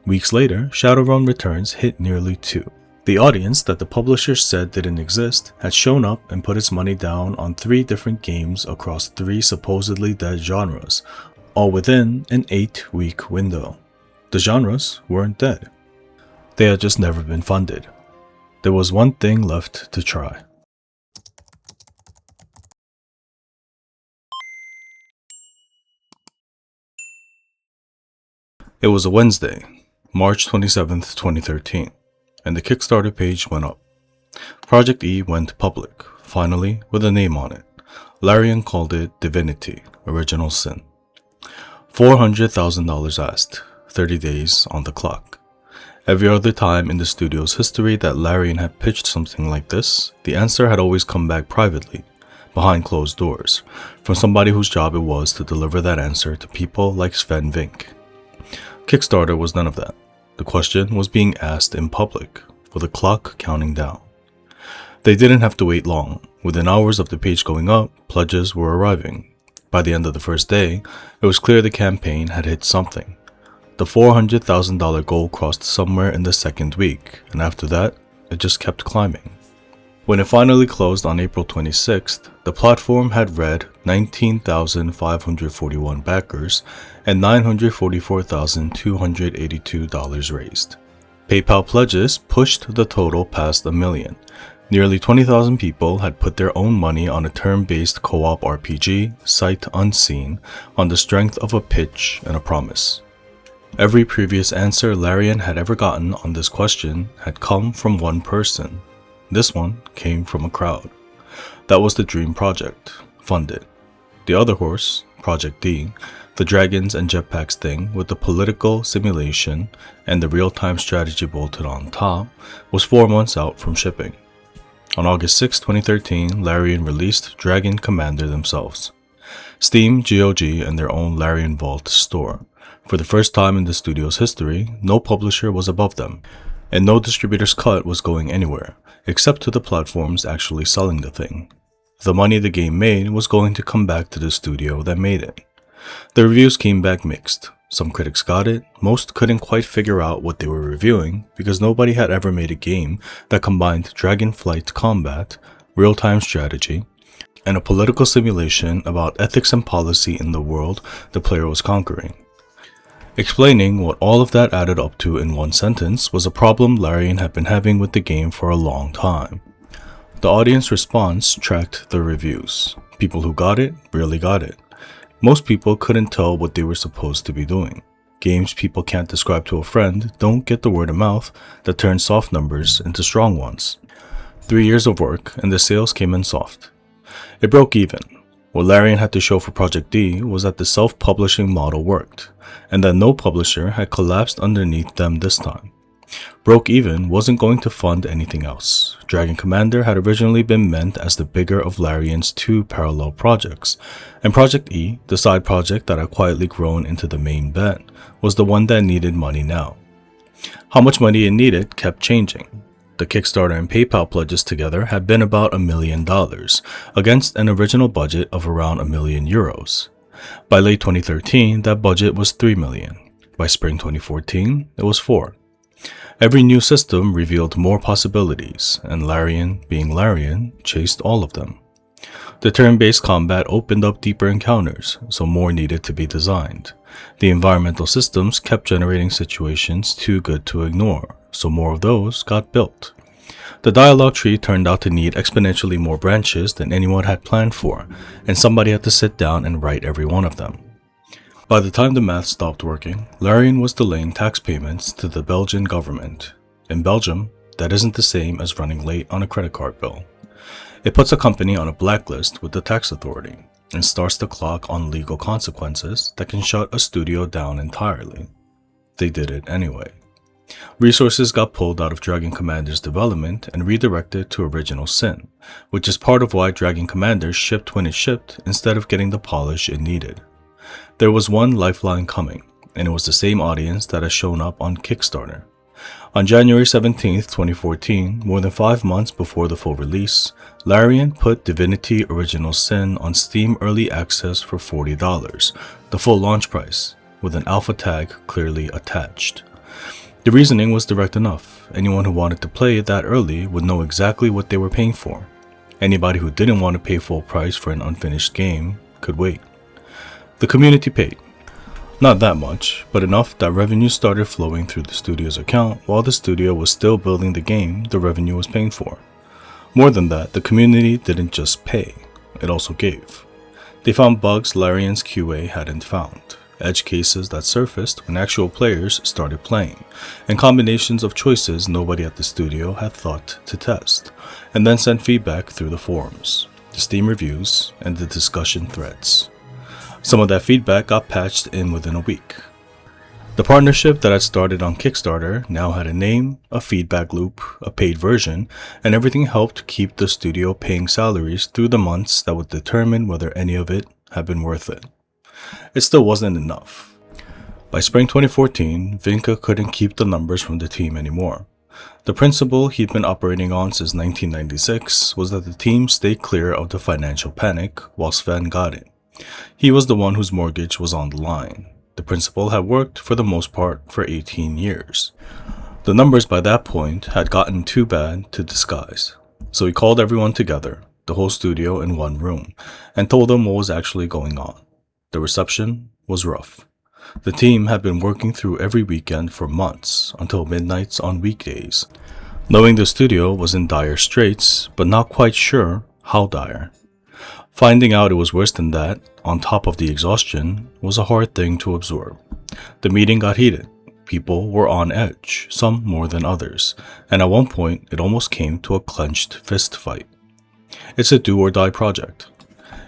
Weeks later, Shadowrun Returns hit nearly $2 million. The audience that the publishers said didn't exist had shown up and put its money down on 3 different games across 3 supposedly dead genres, all within an 8-week window. The genres weren't dead. They had just never been funded. There was one thing left to try. It was a Wednesday, March 27th, 2013, and the Kickstarter page went up. Project E went public, finally, with a name on it. Larian called it Divinity, Original Sin. $400,000 asked, 30 days on the clock. Every other time in the studio's history that Larian had pitched something like this, the answer had always come back privately, behind closed doors, from somebody whose job it was to deliver that answer to people like Swen Vincke. Kickstarter was none of that. The question was being asked in public, with a clock counting down. They didn't have to wait long. Within hours of the page going up, pledges were arriving. By the end of the first day, it was clear the campaign had hit something. The $400,000 goal crossed somewhere in the second week, and after that, it just kept climbing. When it finally closed on April 26th, the platform had read 19,541 backers and $944,282 raised. PayPal pledges pushed the total past $1 million. Nearly 20,000 people had put their own money on a turn-based co-op RPG, sight unseen, on the strength of a pitch and a promise. Every previous answer Larian had ever gotten on this question had come from one person. This one came from a crowd. That was the dream project, funded. The other horse, Project D, the dragons and jetpacks thing with the political simulation and the real-time strategy bolted on top, was 4 months out from shipping. On August 6, 2013, Larian released Dragon Commander themselves. Steam, GOG, and their own Larian Vault store. For the first time in the studio's history, no publisher was above them, and no distributor's cut was going anywhere, except to the platforms actually selling the thing. The money the game made was going to come back to the studio that made it. The reviews came back mixed. Some critics got it, most couldn't quite figure out what they were reviewing because nobody had ever made a game that combined dragonflight combat, real-time strategy, and a political simulation about ethics and policy in the world the player was conquering. Explaining what all of that added up to in one sentence was a problem Larian had been having with the game for a long time. The audience response tracked the reviews. People who got it really got it. Most people couldn't tell what they were supposed to be doing. Games people can't describe to a friend don't get the word of mouth that turns soft numbers into strong ones. 3 years of work and the sales came in soft. It broke even. What Larian had to show for Project D was that the self-publishing model worked, and that no publisher had collapsed underneath them this time. Broke even wasn't going to fund anything else. Dragon Commander had originally been meant as the bigger of Larian's 2 parallel projects, and Project E, the side project that had quietly grown into the main bet, was the one that needed money now. How much money it needed kept changing. The Kickstarter and PayPal pledges together had been about $1 million, against an original budget of around €1 million. By late 2013, that budget was $3 million. By spring 2014, it was $4 million. Every new system revealed more possibilities, and Larian, being Larian, chased all of them. The turn-based combat opened up deeper encounters, so more needed to be designed. The environmental systems kept generating situations too good to ignore, so more of those got built. The dialogue tree turned out to need exponentially more branches than anyone had planned for, and somebody had to sit down and write every one of them. By the time the math stopped working, Larian was delaying tax payments to the Belgian government. In Belgium, that isn't the same as running late on a credit card bill. It puts a company on a blacklist with the tax authority, and starts the clock on legal consequences that can shut a studio down entirely. They did it anyway. Resources got pulled out of Dragon Commander's development and redirected to Original Sin, which is part of why Dragon Commander shipped when it shipped instead of getting the polish it needed. There was one lifeline coming, and it was the same audience that has shown up on Kickstarter. On January 17, 2014, more than 5 months before the full release, Larian put Divinity Original Sin on Steam Early Access for $40, the full launch price, with an alpha tag clearly attached. The reasoning was direct enough. Anyone who wanted to play it that early would know exactly what they were paying for. Anybody who didn't want to pay full price for an unfinished game could wait. The community paid. Not that much, but enough that revenue started flowing through the studio's account while the studio was still building the game the revenue was paying for. More than that, the community didn't just pay, it also gave. They found bugs Larian's QA hadn't found, edge cases that surfaced when actual players started playing, and combinations of choices nobody at the studio had thought to test, and then sent feedback through the forums, the Steam reviews, and the discussion threads. Some of that feedback got patched in within a week. The partnership that had started on Kickstarter now had a name, a feedback loop, a paid version, and everything helped keep the studio paying salaries through the months that would determine whether any of it had been worth it. It still wasn't enough. By spring 2014, Vincke couldn't keep the numbers from the team anymore. The principle he'd been operating on since 1996 was that the team stay clear of the financial panic while Sven got it. He was the one whose mortgage was on the line. The principle had worked for the most part for 18 years. The numbers by that point had gotten too bad to disguise. So he called everyone together, the whole studio in one room, and told them what was actually going on. The reception was rough. The team had been working through every weekend for months until midnights on weekdays, knowing the studio was in dire straits, but not quite sure how dire. Finding out it was worse than that, on top of the exhaustion, was a hard thing to absorb. The meeting got heated. People were on edge, some more than others, and at one point it almost came to a clenched fist fight. It's a do-or-die project.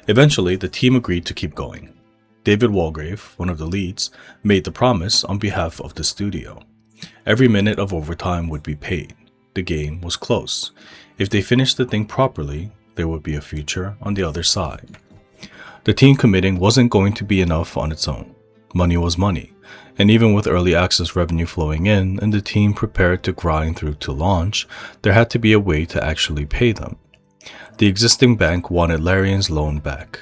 Eventually, the team agreed to keep going. David Walgrave, one of the leads, made the promise on behalf of the studio. Every minute of overtime would be paid. The game was close. If they finished the thing properly, there would be a future on the other side. The team committing wasn't going to be enough on its own. Money was money, and even with early access revenue flowing in and the team prepared to grind through to launch, there had to be a way to actually pay them. The existing bank wanted Larian's loan back.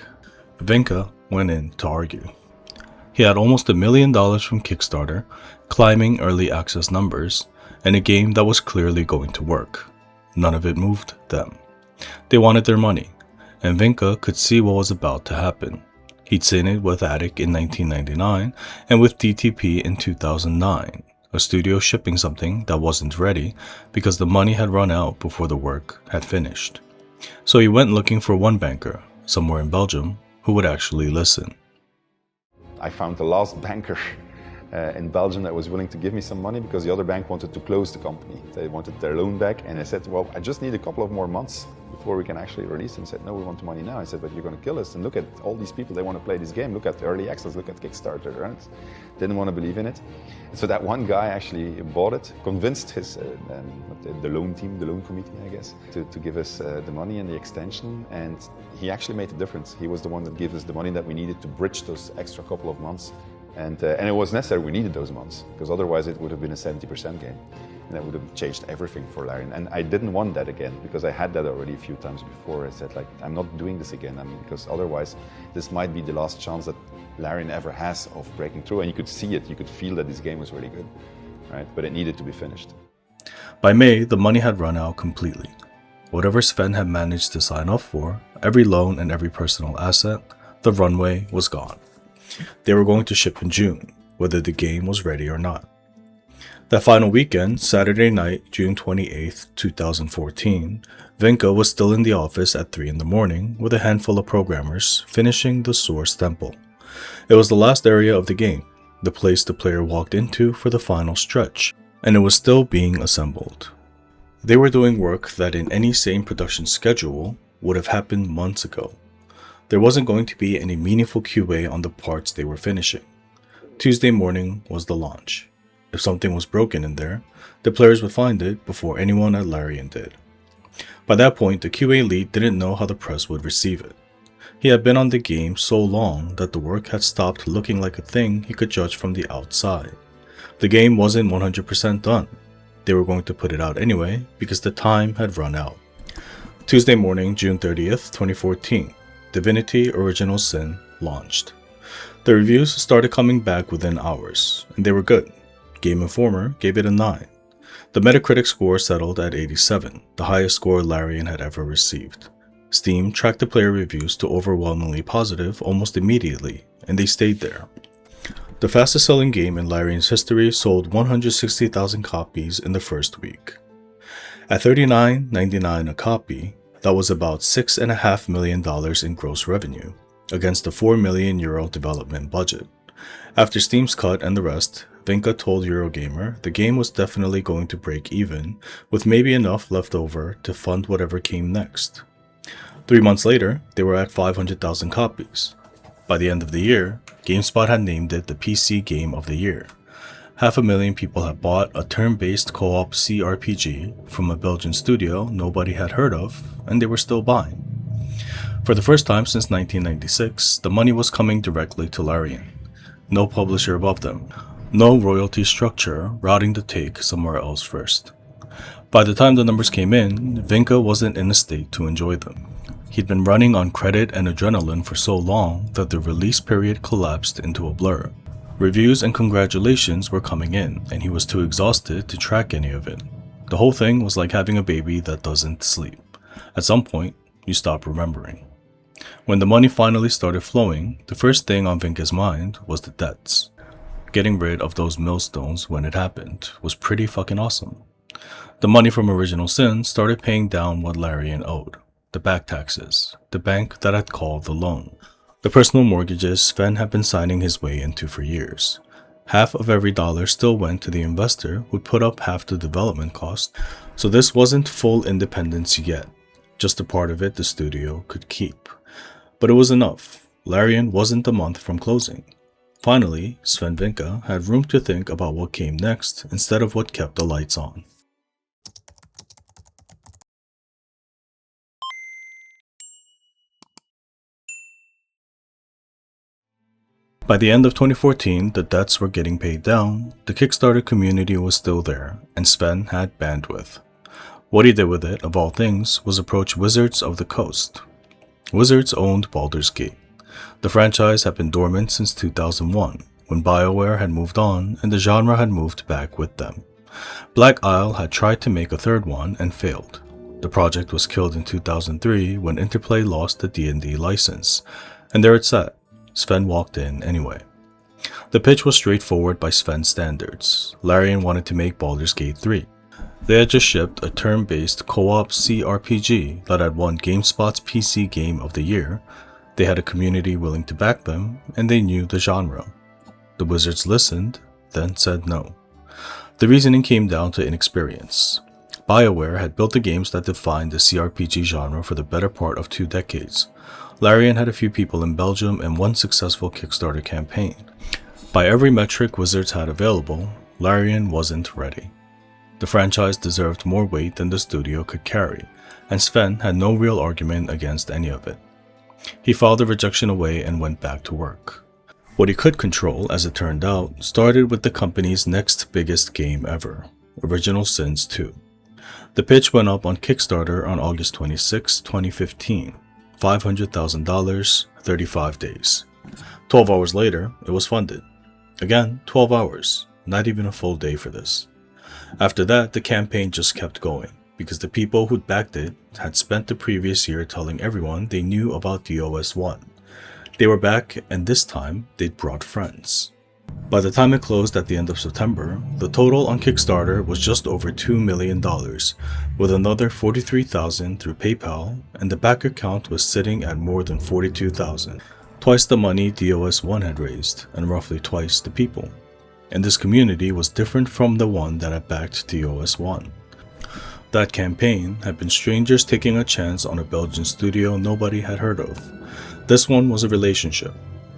Vincke went in to argue. He had almost $1 million from Kickstarter, climbing early access numbers, and a game that was clearly going to work. None of it moved them. They wanted their money, and Vincke could see what was about to happen. He'd seen it with Attic in 1999 and with DTP in 2009, a studio shipping something that wasn't ready because the money had run out before the work had finished. So he went looking for one banker, somewhere in Belgium, who would actually listen. I found the last banker in Belgium that was willing to give me some money because the other bank wanted to close the company. They wanted their loan back, and I said, well, I just need a couple of more months before we can actually release it. And said, no, we want the money now. I said, but you're going to kill us, and look at all these people, they want to play this game. Look at the early access, look at Kickstarter, right? Didn't want to believe in it. So that one guy actually bought it, convinced his the loan team, the loan committee, I guess, to give us the money and the extension, and he actually made a difference. He was the one that gave us the money that we needed to bridge those extra couple of months. And it was necessary, we needed those months, because otherwise it would have been a 70% game. And that would have changed everything for Larian. And I didn't want that again, because I had that already a few times before. I said, like, I'm not doing this again, because otherwise this might be the last chance that Larian ever has of breaking through. And you could see it, you could feel that this game was really good, right? But it needed to be finished. By May, the money had run out completely. Whatever Sven had managed to sign off for, every loan and every personal asset, the runway was gone. They were going to ship in June, whether the game was ready or not. That final weekend, Saturday night, June 28, 2014, Vincke was still in the office at 3 in the morning with a handful of programmers finishing the Source Temple. It was the last area of the game, the place the player walked into for the final stretch, and it was still being assembled. They were doing work that in any sane production schedule would have happened months ago. There wasn't going to be any meaningful QA on the parts they were finishing. Tuesday morning was the launch. If something was broken in there, the players would find it before anyone at Larian did. By that point, the QA lead didn't know how the press would receive it. He had been on the game so long that the work had stopped looking like a thing he could judge from the outside. The game wasn't 100% done. They were going to put it out anyway because the time had run out. Tuesday morning, June 30th, 2014. Divinity Original Sin launched. The reviews started coming back within hours, and they were good. Game Informer gave it a 9. The Metacritic score settled at 87, the highest score Larian had ever received. Steam tracked the player reviews to overwhelmingly positive almost immediately, and they stayed there. The fastest selling game in Larian's history sold 160,000 copies in the first week. At $39.99 a copy, that was about $6.5 million in gross revenue, against a €4 million development budget. After Steam's cut and the rest, Vincke told Eurogamer the game was definitely going to break even, with maybe enough left over to fund whatever came next. 3 months later, they were at 500,000 copies. By the end of the year, GameSpot had named it the PC Game of the Year. 500,000 people had bought a turn-based co-op CRPG from a Belgian studio nobody had heard of, and they were still buying. For the first time since 1996, the money was coming directly to Larian. No publisher above them. No royalty structure routing the take somewhere else first. By the time the numbers came in, Vincke wasn't in a state to enjoy them. He'd been running on credit and adrenaline for so long that the release period collapsed into a blur. Reviews and congratulations were coming in, and he was too exhausted to track any of it. The whole thing was like having a baby that doesn't sleep. At some point, you stop remembering. When the money finally started flowing, the first thing on Vincke's mind was the debts. Getting rid of those millstones when it happened was pretty fucking awesome. The money from Original Sin started paying down what Larian owed. The back taxes, the bank that had called the loan, the personal mortgages Sven had been signing his way into for years. Half of every dollar still went to the investor who'd put up half the development cost, so this wasn't full independence yet, just a part of it the studio could keep. But it was enough. Larian wasn't a month from closing. Finally, Swen Vincke had room to think about what came next instead of what kept the lights on. By the end of 2014, the debts were getting paid down, the Kickstarter community was still there, and Sven had bandwidth. What he did with it, of all things, was approach Wizards of the Coast. Wizards owned Baldur's Gate. The franchise had been dormant since 2001, when BioWare had moved on and the genre had moved back with them. Black Isle had tried to make a third one and failed. The project was killed in 2003 when Interplay lost the D&D license, and there it sat. Sven walked in anyway. The pitch was straightforward by Sven's standards. Larian wanted to make Baldur's Gate 3. They had just shipped a turn-based co-op CRPG that had won GameSpot's PC Game of the Year. They had a community willing to back them, and they knew the genre. The Wizards listened, then said no. The reasoning came down to inexperience. BioWare had built the games that defined the CRPG genre for the better part of 2 decades. Larian had a few people in Belgium and one successful Kickstarter campaign. By every metric Wizards had available, Larian wasn't ready. The franchise deserved more weight than the studio could carry, and Sven had no real argument against any of it. He filed the rejection away and went back to work. What he could control, as it turned out, started with the company's next biggest game ever, Original Sins 2. The pitch went up on Kickstarter on August 26, 2015. $500,000, 35 days. 12 hours later, it was funded. Again, 12 hours, not even a full day for this. After that, the campaign just kept going, because the people who'd backed it had spent the previous year telling everyone they knew about DOS 1. They were back, and this time, they'd brought friends. By the time it closed at the end of September, the total on Kickstarter was just over $2 million, with another $43,000 through PayPal, and the backer count was sitting at more than $42,000, twice the money DOS 1 had raised, and roughly twice the people. And this community was different from the one that had backed DOS 1. That campaign had been strangers taking a chance on a Belgian studio nobody had heard of. This one was a relationship.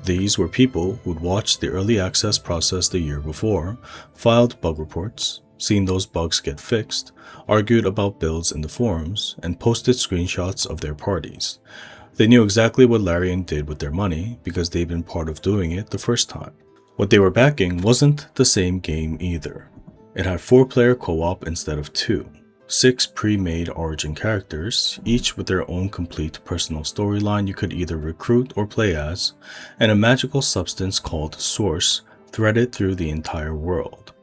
These were people who'd watched the early access process the year before, filed bug reports, seen those bugs get fixed, argued about builds in the forums, and posted screenshots of their parties. They knew exactly what Larian did with their money because they'd been part of doing it the first time. What they were backing wasn't the same game either. It had 4-player co-op instead of 2. 6 pre-made origin characters, each with their own complete personal storyline you could either recruit or play as, and a magical substance called Source threaded through the entire world.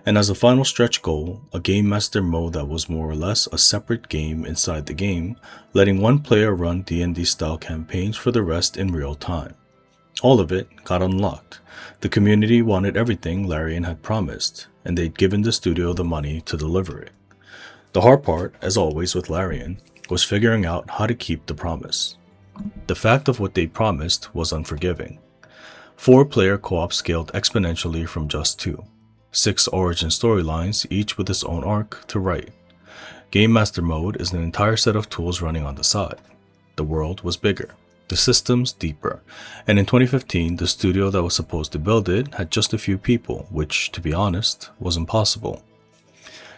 And as a final stretch goal, a Game Master mode that was more or less a separate game inside the game, letting one player run D&D style campaigns for the rest in real time. All of it got unlocked. The community wanted everything Larian had promised, and they'd given the studio the money to deliver it. The hard part, as always with Larian, was figuring out how to keep the promise. The fact of what they promised was unforgiving. 4-player co-op scaled exponentially from just 2. 6 origin storylines, each with its own arc to write. Game Master Mode is an entire set of tools running on the side. The world was bigger. the systems deeper, and in 2015, the studio that was supposed to build it had just a few people, which, to be honest, was impossible.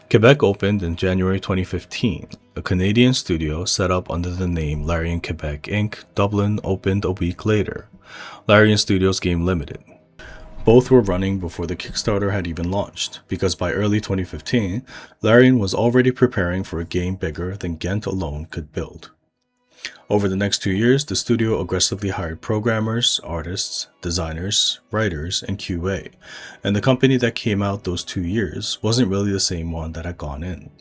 Quebec opened in January 2015. A Canadian studio set up under the name Larian Quebec Inc. Dublin opened a week later. Larian Studios Game Limited. Both were running before the Kickstarter had even launched, because by early 2015, Larian was already preparing for a game bigger than Ghent alone could build. Over the next 2 years, the studio aggressively hired programmers, artists, designers, writers, and QA, and the company that came out those 2 years wasn't really the same one that had gone in.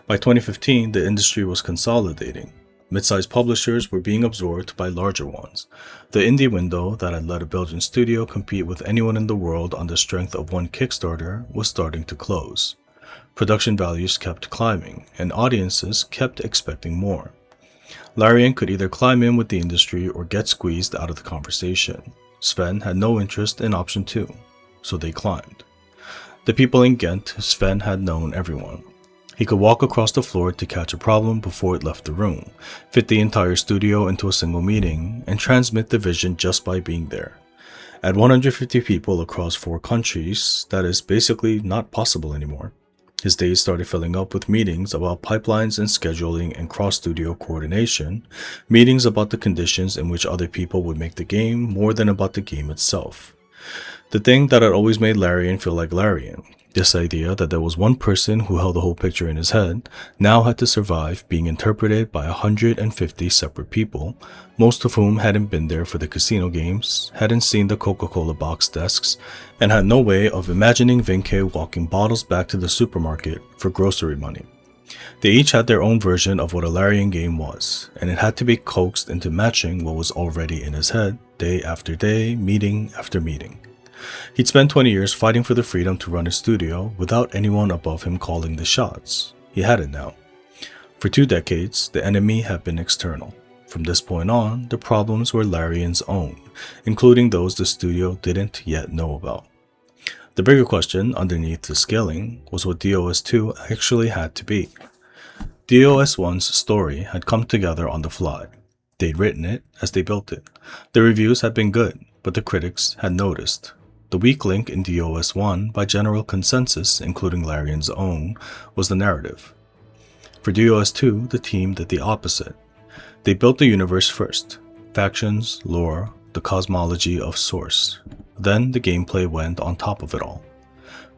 By 2015, the industry was consolidating. Mid-sized publishers were being absorbed by larger ones. The indie window that had let a Belgian studio compete with anyone in the world on the strength of one Kickstarter was starting to close. Production values kept climbing, and audiences kept expecting more. Larian could either climb in with the industry or get squeezed out of the conversation. Sven had no interest in option 2, so they climbed. The people in Ghent, Sven had known everyone. He could walk across the floor to catch a problem before it left the room, fit the entire studio into a single meeting, and transmit the vision just by being there. At 150 people across 4 countries, that is basically not possible anymore. His days started filling up with meetings about pipelines and scheduling and cross-studio coordination, meetings about the conditions in which other people would make the game more than about the game itself. The thing that had always made Larian feel like Larian, this idea that there was one person who held the whole picture in his head, now had to survive being interpreted by 150 separate people, most of whom hadn't been there for the casino games, hadn't seen the Coca-Cola box desks, and had no way of imagining Vincke walking bottles back to the supermarket for grocery money. They each had their own version of what a Larian game was, and it had to be coaxed into matching what was already in his head, day after day, meeting after meeting. He'd spent 20 years fighting for the freedom to run his studio without anyone above him calling the shots. He had it now. For 2 decades, the enemy had been external. From this point on, the problems were Larian's own, including those the studio didn't yet know about. The bigger question underneath the scaling was what DOS2 actually had to be. DOS1's story had come together on the fly. They'd written it as they built it. The reviews had been good, but the critics had noticed. The weak link in DOS1, by general consensus, including Larian's own, was the narrative. For DOS2, the team did the opposite. They built the universe first, factions, lore, the cosmology of Source. Then the gameplay went on top of it all.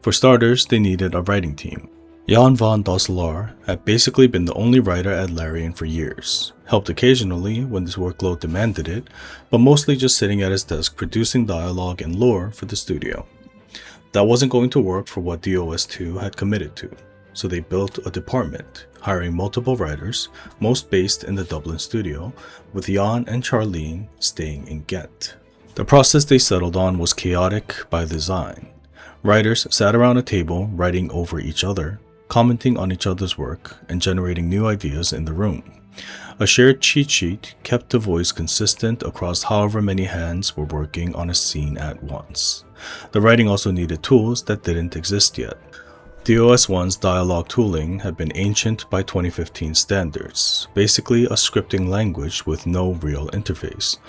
For starters, they needed a writing team. Jan van das Laar had basically been the only writer at Larian for years, helped occasionally when his workload demanded it, but mostly just sitting at his desk producing dialogue and lore for the studio. That wasn't going to work for what DOS2 had committed to, so they built a department, hiring multiple writers, most based in the Dublin studio, with Jan and Charlene staying in Ghent. The process they settled on was chaotic by design. Writers sat around a table writing over each other, commenting on each other's work, and generating new ideas in the room. A shared cheat sheet kept the voice consistent across however many hands were working on a scene at once. The writing also needed tools that didn't exist yet. DOS1's dialogue tooling had been ancient by 2015 standards, basically a scripting language with no real interface.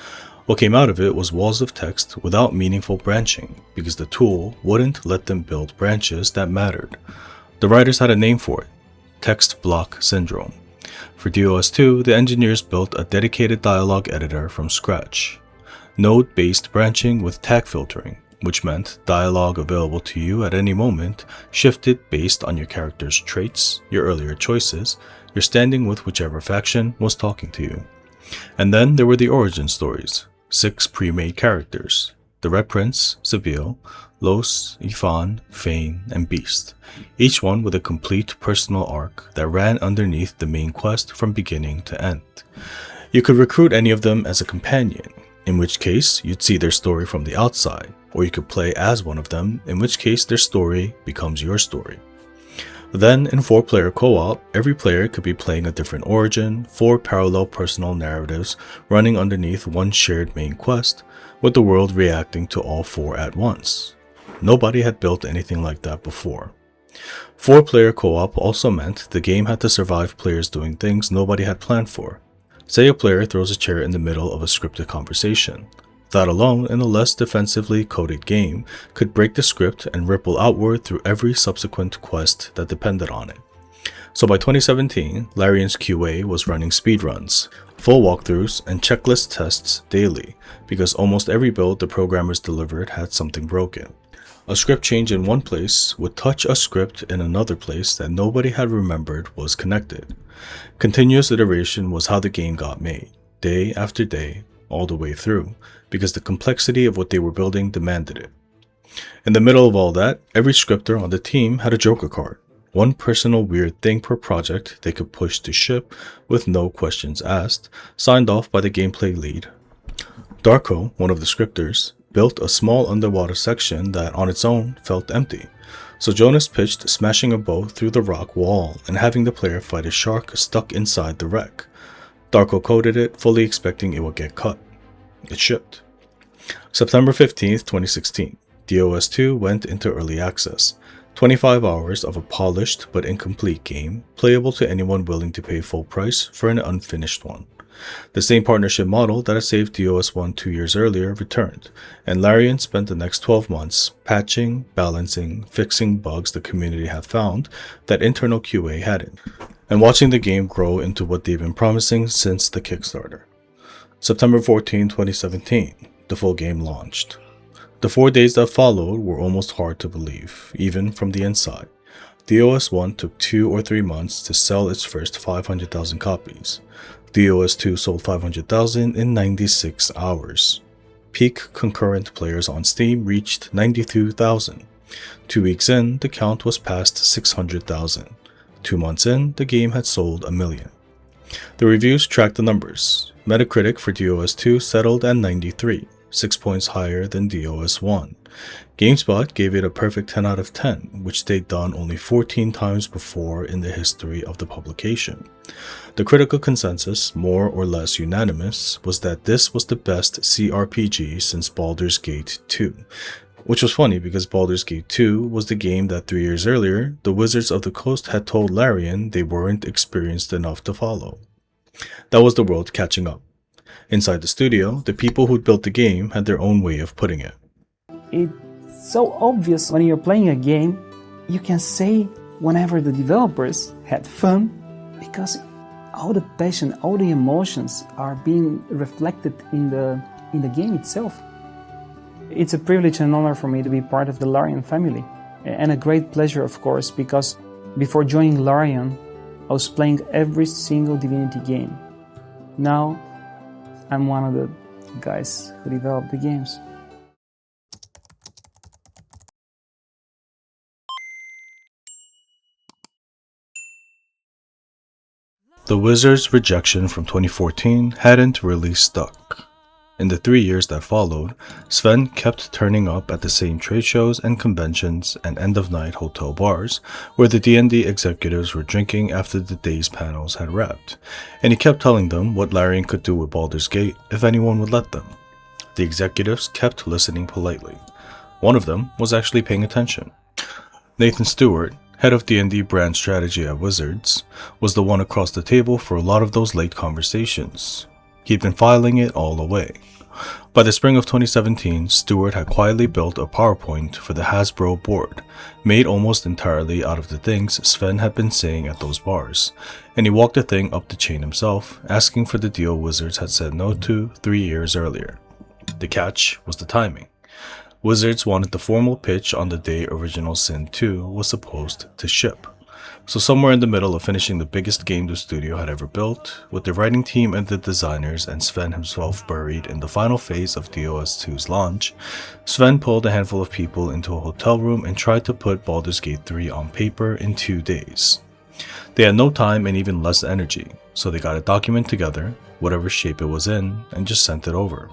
What came out of it was walls of text without meaningful branching, because the tool wouldn't let them build branches that mattered. The writers had a name for it: text block syndrome. For DOS2, the engineers built a dedicated dialogue editor from scratch. Node-based branching with tag filtering, which meant dialogue available to you at any moment shifted based on your character's traits, your earlier choices, your standing with whichever faction was talking to you. And then there were the origin stories, 6 pre-made characters: the Red Prince, Seville, Los, Ifan, Fane, and Beast, each one with a complete personal arc that ran underneath the main quest from beginning to end. You could recruit any of them as a companion, in which case you'd see their story from the outside, or you could play as one of them, in which case their story becomes your story. Then, in 4-player co-op, every player could be playing a different origin, 4 parallel personal narratives running underneath one shared main quest, with the world reacting to all 4 at once. Nobody had built anything like that before. 4-player co-op also meant the game had to survive players doing things nobody had planned for. Say a player throws a chair in the middle of a scripted conversation. That alone, in a less defensively coded game, could break the script and ripple outward through every subsequent quest that depended on it. So by 2017, Larian's QA was running speedruns, full walkthroughs, and checklist tests daily, because almost every build the programmers delivered had something broken. A script change in one place would touch a script in another place that nobody had remembered was connected. Continuous iteration was how the game got made, day after day, all the way through, because the complexity of what they were building demanded it. In the middle of all that, every scripter on the team had a joker card, one personal weird thing per project they could push to ship with no questions asked, signed off by the gameplay lead. Darko, one of the scripters, built a small underwater section that on its own felt empty, so Jonas pitched smashing a boat through the rock wall and having the player fight a shark stuck inside the wreck. Darko coded it, fully expecting it would get cut. It shipped. September 15th, 2016, DOS2 went into early access. 25 hours of a polished but incomplete game, playable to anyone willing to pay full price for an unfinished one. The same partnership model that had saved DOS1 2 years earlier returned, and Larian spent the next 12 months patching, balancing, fixing bugs the community had found that internal QA hadn't, and watching the game grow into what they've been promising since the Kickstarter. September 14, 2017, the full game launched. The 4 days that followed were almost hard to believe, even from the inside. DOS1 took 2 or 3 months to sell its first 500,000 copies. DOS2 sold 500,000 in 96 hours. Peak concurrent players on Steam reached 92,000. 2 weeks in, the count was past 600,000. 2 months in, the game had sold 1 million. The reviews tracked the numbers. Metacritic for DOS2 settled at 93, 6 points higher than DOS1. GameSpot gave it a perfect 10 out of 10, which they'd done only 14 times before in the history of the publication. The critical consensus, more or less unanimous, was that this was the best CRPG since Baldur's Gate 2. Which was funny because Baldur's Gate 2 was the game that 3 years earlier, the Wizards of the Coast had told Larian they weren't experienced enough to follow. That was the world catching up. Inside the studio, the people who'd built the game had their own way of putting it. It's so obvious when you're playing a game, you can say whenever the developers had fun, because all the passion, all the emotions are being reflected in the game itself. It's a privilege and honor for me to be part of the Larian family, and a great pleasure, of course, because before joining Larian, I was playing every single Divinity game. Now, I'm one of the guys who developed the games. The Wizards' rejection from 2014 hadn't really stuck. In the 3 years that followed, Sven kept turning up at the same trade shows and conventions and end-of-night hotel bars where the D&D executives were drinking after the day's panels had wrapped, and he kept telling them what Larian could do with Baldur's Gate if anyone would let them. The executives kept listening politely. One of them was actually paying attention. Nathan Stewart, head of D&D brand strategy at Wizards, was the one across the table for a lot of those late conversations. He'd been filing it all away. By the spring of 2017, Stewart had quietly built a PowerPoint for the Hasbro board, made almost entirely out of the things Sven had been saying at those bars, and he walked the thing up the chain himself, asking for the deal Wizards had said no to 3 years earlier. The catch was the timing. Wizards wanted the formal pitch on the day Original Sin 2 was supposed to ship. So somewhere in the middle of finishing the biggest game the studio had ever built, with the writing team and the designers and Sven himself buried in the final phase of DOS2's launch, Sven pulled a handful of people into a hotel room and tried to put Baldur's Gate 3 on paper in 2 days. They had no time and even less energy, so they got a document together, whatever shape it was in, and just sent it over.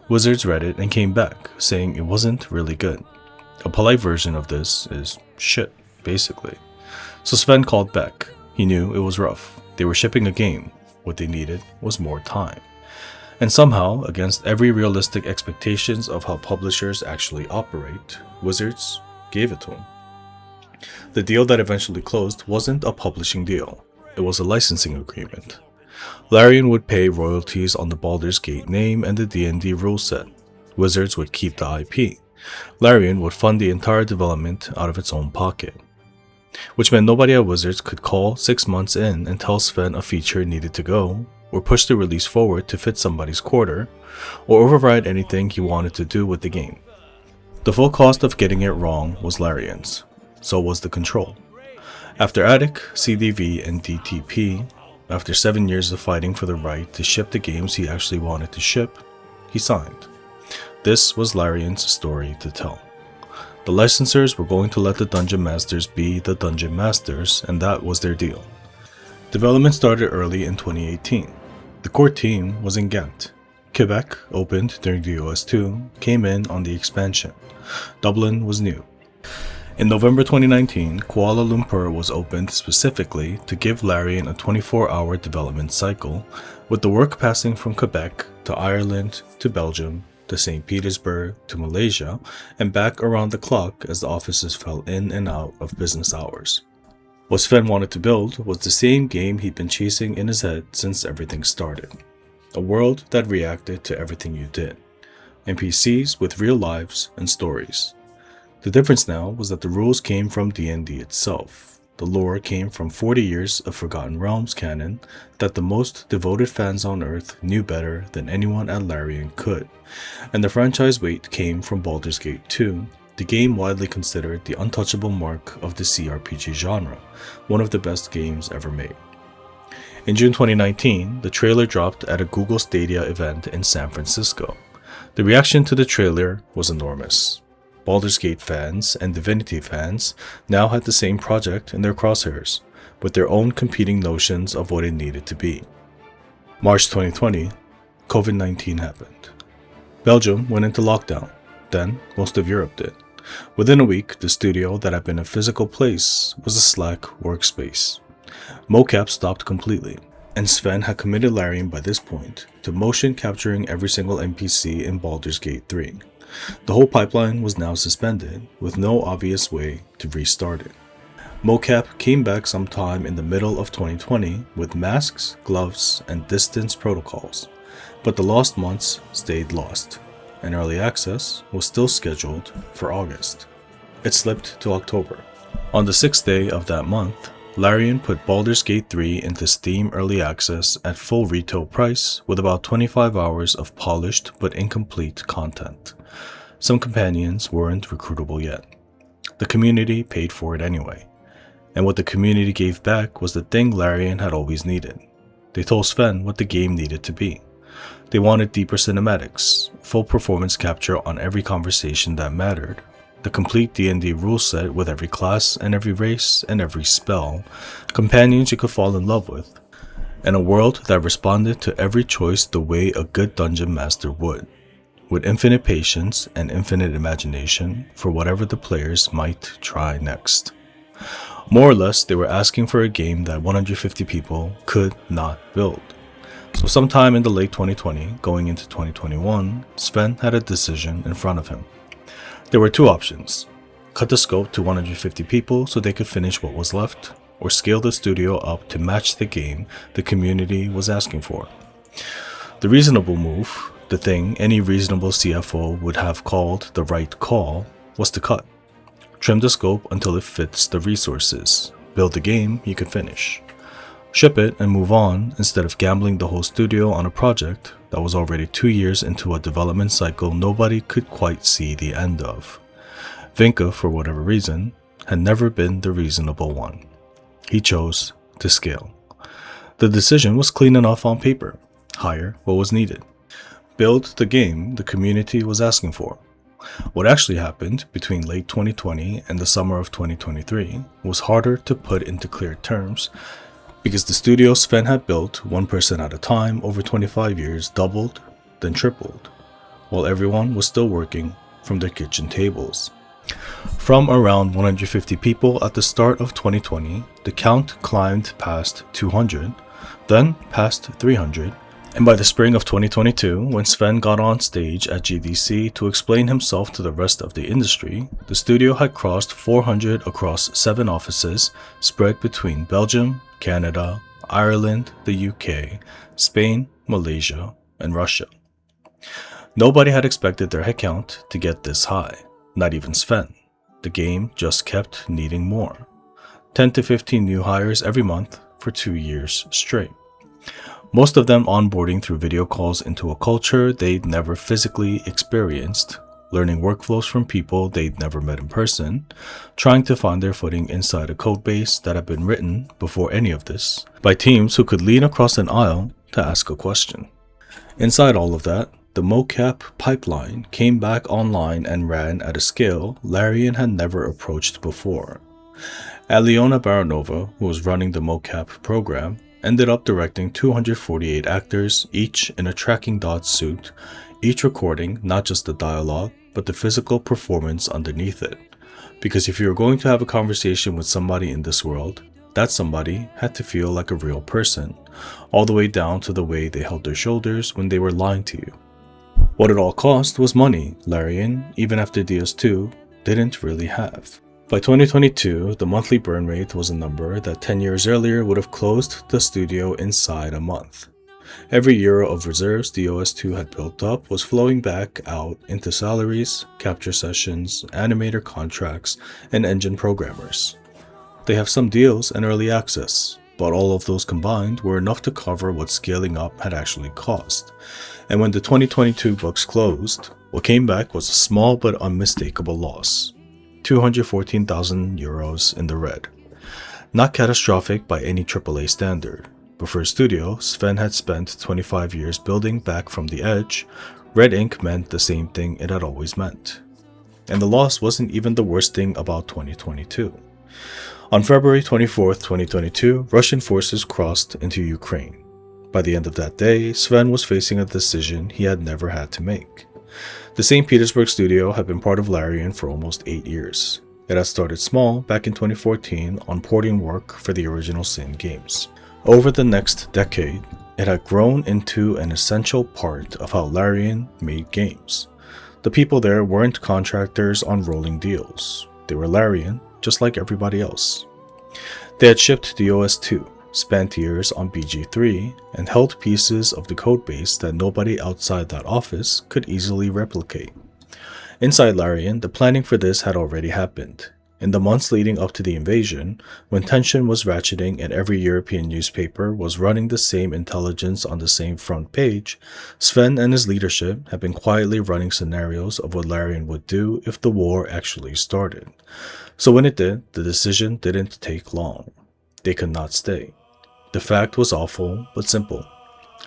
Wizards read it and came back, saying it wasn't really good. A polite version of this is shit, basically. So Sven called back. He knew it was rough. They were shipping a game. What they needed was more time. And somehow, against every realistic expectations of how publishers actually operate, Wizards gave it to him. The deal that eventually closed wasn't a publishing deal. It was a licensing agreement. Larian would pay royalties on the Baldur's Gate name and the D&D rule set. Wizards would keep the IP. Larian would fund the entire development out of its own pocket, which meant nobody at Wizards could call 6 months in and tell Sven a feature needed to go, or push the release forward to fit somebody's quarter, or override anything he wanted to do with the game. The full cost of getting it wrong was Larian's, so was the control. After Attic, CDV, and DTP, after 7 years of fighting for the right to ship the games he actually wanted to ship, he signed. This was Larian's story to tell. The licensors were going to let the Dungeon Masters be the Dungeon Masters, and that was their deal. Development started early in 2018. The core team was in Ghent. Quebec, opened during the OS2, came in on the expansion. Dublin was new. In November 2019, Kuala Lumpur was opened specifically to give Larian a 24-hour development cycle, with the work passing from Quebec to Ireland to Belgium to St. Petersburg to Malaysia, and back around the clock as the offices fell in and out of business hours. What Sven wanted to build was the same game he'd been chasing in his head since everything started. A world that reacted to everything you did. NPCs with real lives and stories. The difference now was that the rules came from D&D itself. The lore came from 40 years of Forgotten Realms canon that the most devoted fans on Earth knew better than anyone at Larian could. And the franchise weight came from Baldur's Gate 2, the game widely considered the untouchable mark of the CRPG genre, one of the best games ever made. In June 2019, the trailer dropped at a Google Stadia event in San Francisco. The reaction to the trailer was enormous. Baldur's Gate fans and Divinity fans now had the same project in their crosshairs, with their own competing notions of what it needed to be. March 2020, COVID-19 happened. Belgium went into lockdown, then most of Europe did. Within a week, the studio that had been a physical place was a Slack workspace. Mocap stopped completely, and Sven had committed Larian by this point to motion capturing every single NPC in Baldur's Gate 3. The whole pipeline was now suspended, with no obvious way to restart it. Mocap came back sometime in the middle of 2020 with masks, gloves, and distance protocols, but the lost months stayed lost, and early access was still scheduled for August. It slipped to October. On the 6th day of that month, Larian put Baldur's Gate 3 into Steam Early Access at full retail price with about 25 hours of polished but incomplete content. Some companions weren't recruitable yet. The community paid for it anyway, and what the community gave back was the thing Larian had always needed. They told Sven what the game needed to be. They wanted deeper cinematics, full performance capture on every conversation that mattered, the complete D&D rule set with every class and every race and every spell, companions you could fall in love with, and a world that responded to every choice the way a good dungeon master would, with infinite patience and infinite imagination for whatever the players might try next. More or less, they were asking for a game that 150 people could not build. So sometime in the late 2020, going into 2021, Sven had a decision in front of him. There were two options: cut the scope to 150 people so they could finish what was left, or scale the studio up to match the game the community was asking for. The reasonable move, the thing any reasonable CFO would have called the right call, was to cut. Trim the scope until it fits the resources. Build the game you could finish. Ship it and move on instead of gambling the whole studio on a project that was already 2 years into a development cycle nobody could quite see the end of. Vincke, for whatever reason, had never been the reasonable one. He chose to scale. The decision was clean enough on paper. Hire what was needed. Build the game the community was asking for. What actually happened between late 2020 and the summer of 2023 was harder to put into clear terms, because the studio Sven had built one person at a time over 25 years doubled, then tripled, while everyone was still working from their kitchen tables. From around 150 people at the start of 2020, the count climbed past 200, then past 300, and by the spring of 2022, when Sven got on stage at GDC to explain himself to the rest of the industry, the studio had crossed 400 across 7 offices spread between Belgium, Canada, Ireland, the UK, Spain, Malaysia, and Russia. Nobody had expected their headcount to get this high, not even Sven. The game just kept needing more. 10 to 15 new hires every month for 2 years straight. Most of them onboarding through video calls into a culture they'd never physically experienced, learning workflows from people they'd never met in person, trying to find their footing inside a code base that had been written before any of this, by teams who could lean across an aisle to ask a question. Inside all of that, the mocap pipeline came back online and ran at a scale Larian had never approached before. Aliona Baranova, who was running the mocap program, ended up directing 248 actors, each in a tracking dot suit, each recording not just the dialogue, but the physical performance underneath it. Because if you were going to have a conversation with somebody in this world, that somebody had to feel like a real person, all the way down to the way they held their shoulders when they were lying to you. What it all cost was money Larian, even after DS2, didn't really have. By 2022, the monthly burn rate was a number that 10 years earlier would have closed the studio inside a month. Every euro of reserves the OS2 had built up was flowing back out into salaries, capture sessions, animator contracts, and engine programmers. They have some deals and early access, but all of those combined were enough to cover what scaling up had actually cost. And when the 2022 books closed, what came back was a small but unmistakable loss. 214,000 euros in the red. Not catastrophic by any AAA standard, but for a studio Sven had spent 25 years building back from the edge, red ink meant the same thing it had always meant. And the loss wasn't even the worst thing about 2022. On February 24, 2022, Russian forces crossed into Ukraine. By the end of that day, Sven was facing a decision he had never had to make. The St. Petersburg studio had been part of Larian for almost 8 years. It had started small back in 2014 on porting work for the original Sin games. Over the next decade, it had grown into an essential part of how Larian made games. The people there weren't contractors on rolling deals. They were Larian, just like everybody else. They had shipped the OS2, spent years on BG3, and held pieces of the codebase that nobody outside that office could easily replicate. Inside Larian, the planning for this had already happened. In the months leading up to the invasion, when tension was ratcheting and every European newspaper was running the same intelligence on the same front page, Sven and his leadership had been quietly running scenarios of what Larian would do if the war actually started. So when it did, the decision didn't take long. They could not stay. The fact was awful, but simple.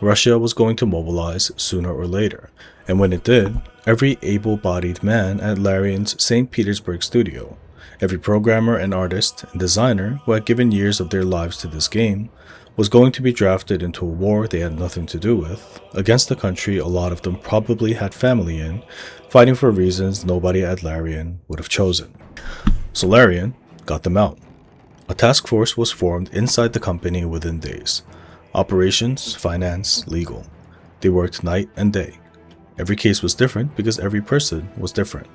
Russia was going to mobilize sooner or later, and when it did, every able-bodied man at Larian's St. Petersburg studio, every programmer and artist and designer who had given years of their lives to this game, was going to be drafted into a war they had nothing to do with, against a country a lot of them probably had family in, fighting for reasons nobody at Larian would have chosen. So Larian got them out. A task force was formed inside the company within days. Operations, finance, legal. They worked night and day. Every case was different because every person was different.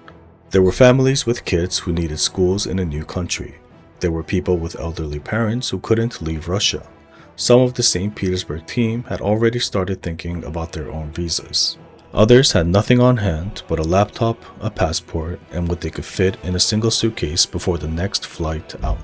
There were families with kids who needed schools in a new country. There were people with elderly parents who couldn't leave Russia. Some of the St. Petersburg team had already started thinking about their own visas. Others had nothing on hand but a laptop, a passport, and what they could fit in a single suitcase before the next flight out.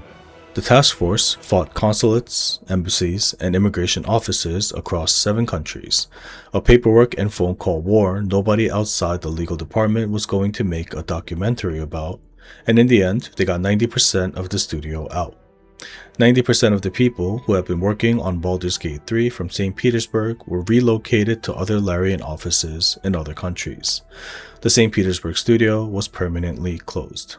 The task force fought consulates, embassies, and immigration offices across 7 countries, a paperwork and phone call war nobody outside the legal department was going to make a documentary about, and in the end, they got 90% of the studio out. 90% of the people who had been working on Baldur's Gate 3 from St. Petersburg were relocated to other Larian offices in other countries. The St. Petersburg studio was permanently closed.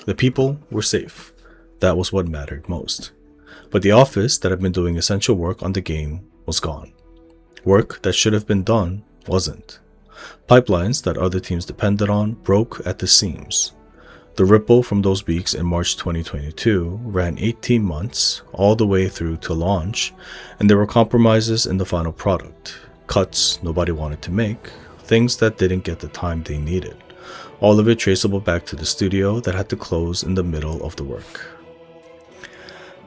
The people were safe. That was what mattered most. But the office that had been doing essential work on the game was gone. Work that should have been done wasn't. Pipelines that other teams depended on broke at the seams. The ripple from those weeks in March 2022 ran 18 months all the way through to launch, and there were compromises in the final product, cuts nobody wanted to make, things that didn't get the time they needed. All of it traceable back to the studio that had to close in the middle of the work.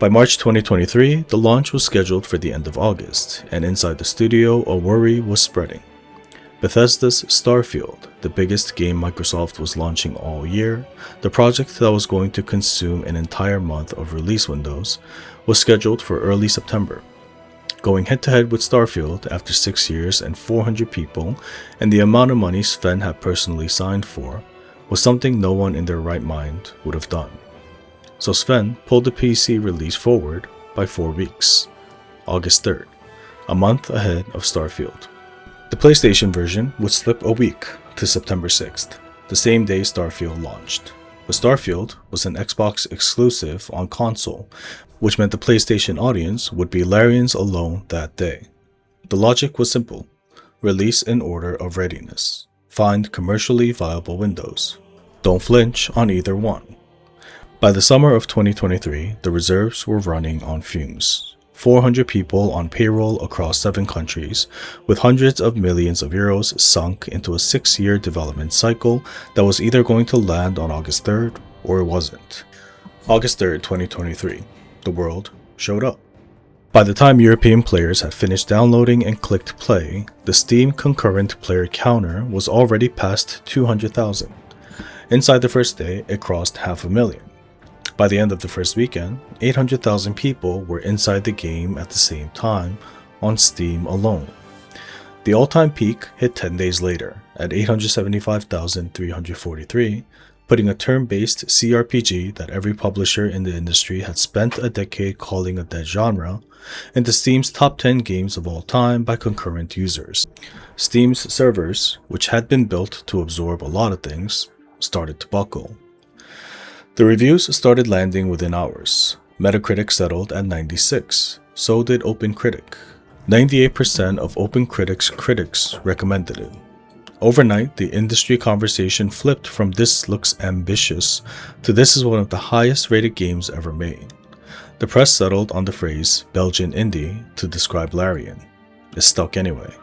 By March 2023, the launch was scheduled for the end of August, and inside the studio, a worry was spreading. Bethesda's Starfield, the biggest game Microsoft was launching all year, the project that was going to consume an entire month of release windows, was scheduled for early September. Going head-to-head with Starfield after 6 years and 400 people, and the amount of money Sven had personally signed for, was something no one in their right mind would have done. So Sven pulled the PC release forward by 4 weeks, August 3rd, a month ahead of Starfield. The PlayStation version would slip a week to September 6th, the same day Starfield launched. But Starfield was an Xbox exclusive on console, which meant the PlayStation audience would be Larians alone that day. The logic was simple: release in order of readiness. Find commercially viable windows. Don't flinch on either one. By the summer of 2023, the reserves were running on fumes. 400 people on payroll across 7 countries, with hundreds of millions of euros sunk into a 6-year development cycle that was either going to land on August 3rd or it wasn't. August 3rd, 2023, the world showed up. By the time European players had finished downloading and clicked play, the Steam concurrent player counter was already past 200,000. Inside the first day, it crossed 500,000. By the end of the first weekend, 800,000 people were inside the game at the same time on Steam alone. The all-time peak hit 10 days later at 875,343, putting a turn-based CRPG that every publisher in the industry had spent a decade calling a dead genre into Steam's top 10 games of all time by concurrent users. Steam's servers, which had been built to absorb a lot of things, started to buckle. The reviews started landing within hours. Metacritic settled at 96, so did OpenCritic. 98% of OpenCritic's critics recommended it. Overnight, the industry conversation flipped from "this looks ambitious" to "this is one of the highest rated games ever made." The press settled on the phrase "Belgian indie" to describe Larian. It stuck anyway.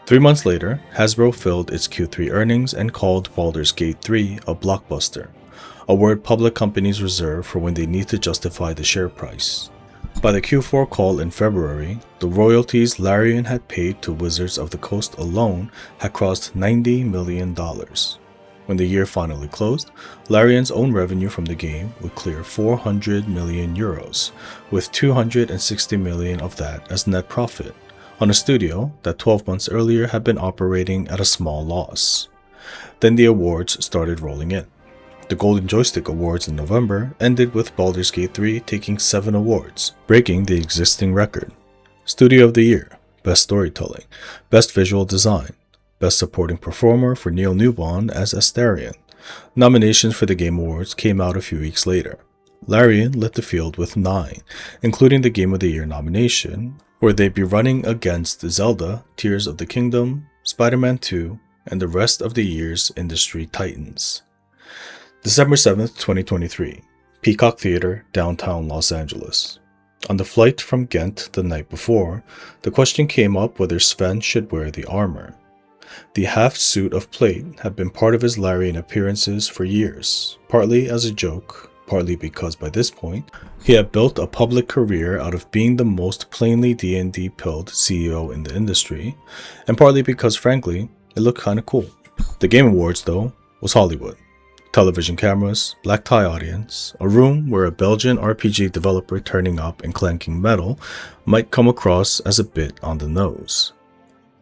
3 months later, Hasbro filled its Q3 earnings and called Baldur's Gate 3 a blockbuster, a word public companies reserve for when they need to justify the share price. By the Q4 call in February, the royalties Larian had paid to Wizards of the Coast alone had crossed $90 million. When the year finally closed, Larian's own revenue from the game would clear 400 million euros, with 260 million of that as net profit, on a studio that 12 months earlier had been operating at a small loss. Then the awards started rolling in. The Golden Joystick Awards in November ended with Baldur's Gate 3 taking 7 awards, breaking the existing record. Studio of the Year, Best Storytelling, Best Visual Design, Best Supporting Performer for Neil Newbon as Astarion. Nominations for the Game Awards came out a few weeks later. Larian lit the field with 9, including the Game of the Year nomination, where they'd be running against Zelda, Tears of the Kingdom, Spider-Man 2, and the rest of the year's industry titans. December 7th, 2023, Peacock Theater, downtown Los Angeles. On the flight from Ghent the night before, the question came up whether Sven should wear the armor. The half-suit of plate had been part of his Larian appearances for years, partly as a joke, partly because by this point, he had built a public career out of being the most plainly D&D-pilled CEO in the industry, and partly because, frankly, it looked kinda cool. The Game Awards, though, was Hollywood. Television cameras, black tie audience, a room where a Belgian RPG developer turning up and clanking metal might come across as a bit on the nose.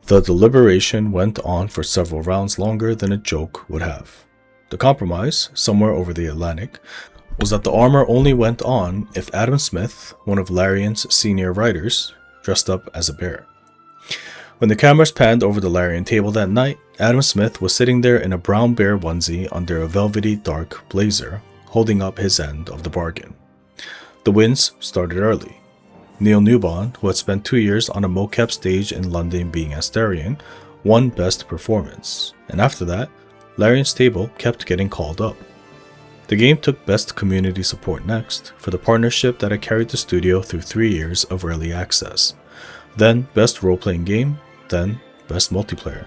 The deliberation went on for several rounds longer than a joke would have. The compromise, somewhere over the Atlantic, was that the armor only went on if Adam Smith, one of Larian's senior writers, dressed up as a bear. When the cameras panned over the Larian table that night, Adam Smith was sitting there in a brown bear onesie under a velvety dark blazer, holding up his end of the bargain. The wins started early. Neil Newbon, who had spent 2 years on a mocap stage in London being Astarion, won Best Performance, and after that, Larian's table kept getting called up. The game took Best Community Support next, for the partnership that had carried the studio through 3 years of early access. Then Best Role-Playing Game, then Best Multiplayer.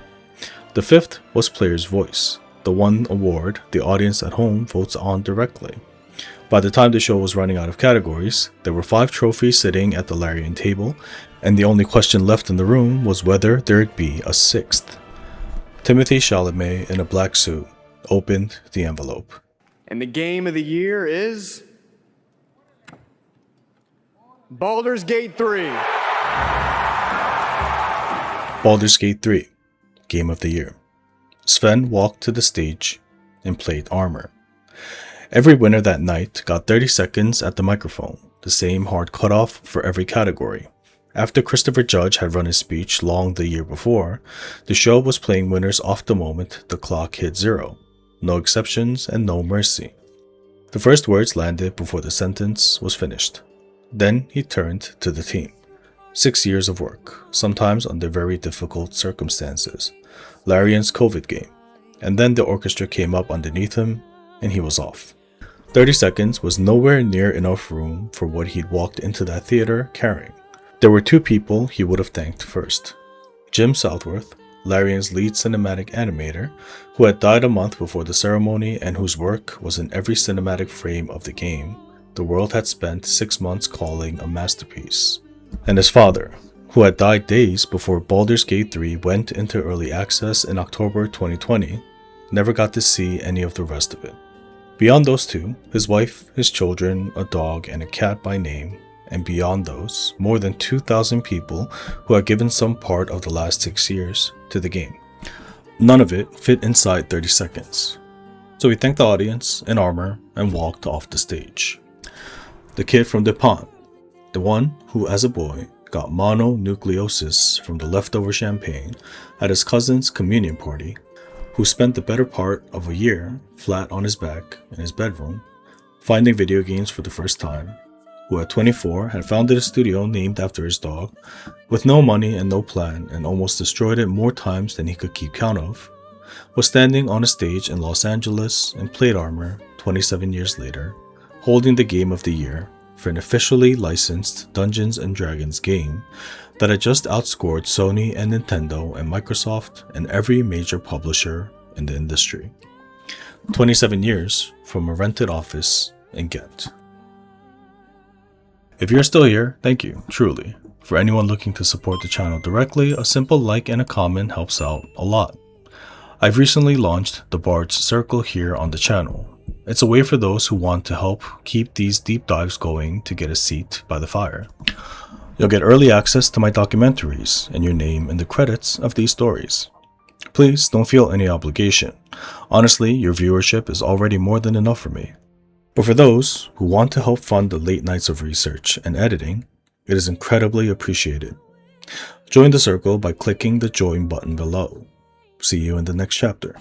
The fifth was Player's Voice, the one award the audience at home votes on directly. By the time the show was running out of categories, there were 5 trophies sitting at the Larian table, and the only question left in the room was whether there'd be a 6th. Timothy Chalamet in a black suit opened the envelope. And the game of the year is Baldur's Gate 3. Baldur's Gate 3, Game of the Year. Sven walked to the stage and played Armor. Every winner that night got 30 seconds at the microphone, the same hard cutoff for every category. After Christopher Judge had run his speech long the year before, the show was playing winners off the moment the clock hit 0. No exceptions and no mercy. The first words landed before the sentence was finished. Then he turned to the team. 6 years of work, sometimes under very difficult circumstances. Larian's COVID game. And then the orchestra came up underneath him, and he was off. 30 seconds was nowhere near enough room for what he'd walked into that theater carrying. There were 2 people he would have thanked first. Jim Southworth, Larian's lead cinematic animator, who had died a month before the ceremony and whose work was in every cinematic frame of the game the world had spent 6 months calling a masterpiece. And his father, who had died days before Baldur's Gate 3 went into early access in October 2020, never got to see any of the rest of it. Beyond those 2, his wife, his children, a dog, and a cat by name, and beyond those, more than 2,000 people who had given some part of the last 6 years to the game. None of it fit inside 30 seconds. So he thanked the audience in Armor and walked off the stage. The kid from DuPont, the one who as a boy got mononucleosis from the leftover champagne at his cousin's communion party, who spent the better part of a year flat on his back in his bedroom, finding video games for the first time, who at 24 had founded a studio named after his dog, with no money and no plan and almost destroyed it more times than he could keep count of, was standing on a stage in Los Angeles and played Armor 27 years later, holding the Game of the Year for an officially licensed Dungeons & Dragons game that had just outscored Sony and Nintendo and Microsoft and every major publisher in the industry. 27 years from a rented office in Ghent. If you're still here, thank you, truly. For anyone looking to support the channel directly, a simple like and a comment helps out a lot. I've recently launched the Bard's Circle here on the channel. It's a way for those who want to help keep these deep dives going to get a seat by the fire. You'll get early access to my documentaries and your name in the credits of these stories. Please don't feel any obligation. Honestly, your viewership is already more than enough for me. But for those who want to help fund the late nights of research and editing, it is incredibly appreciated. Join the circle by clicking the join button below. See you in the next chapter.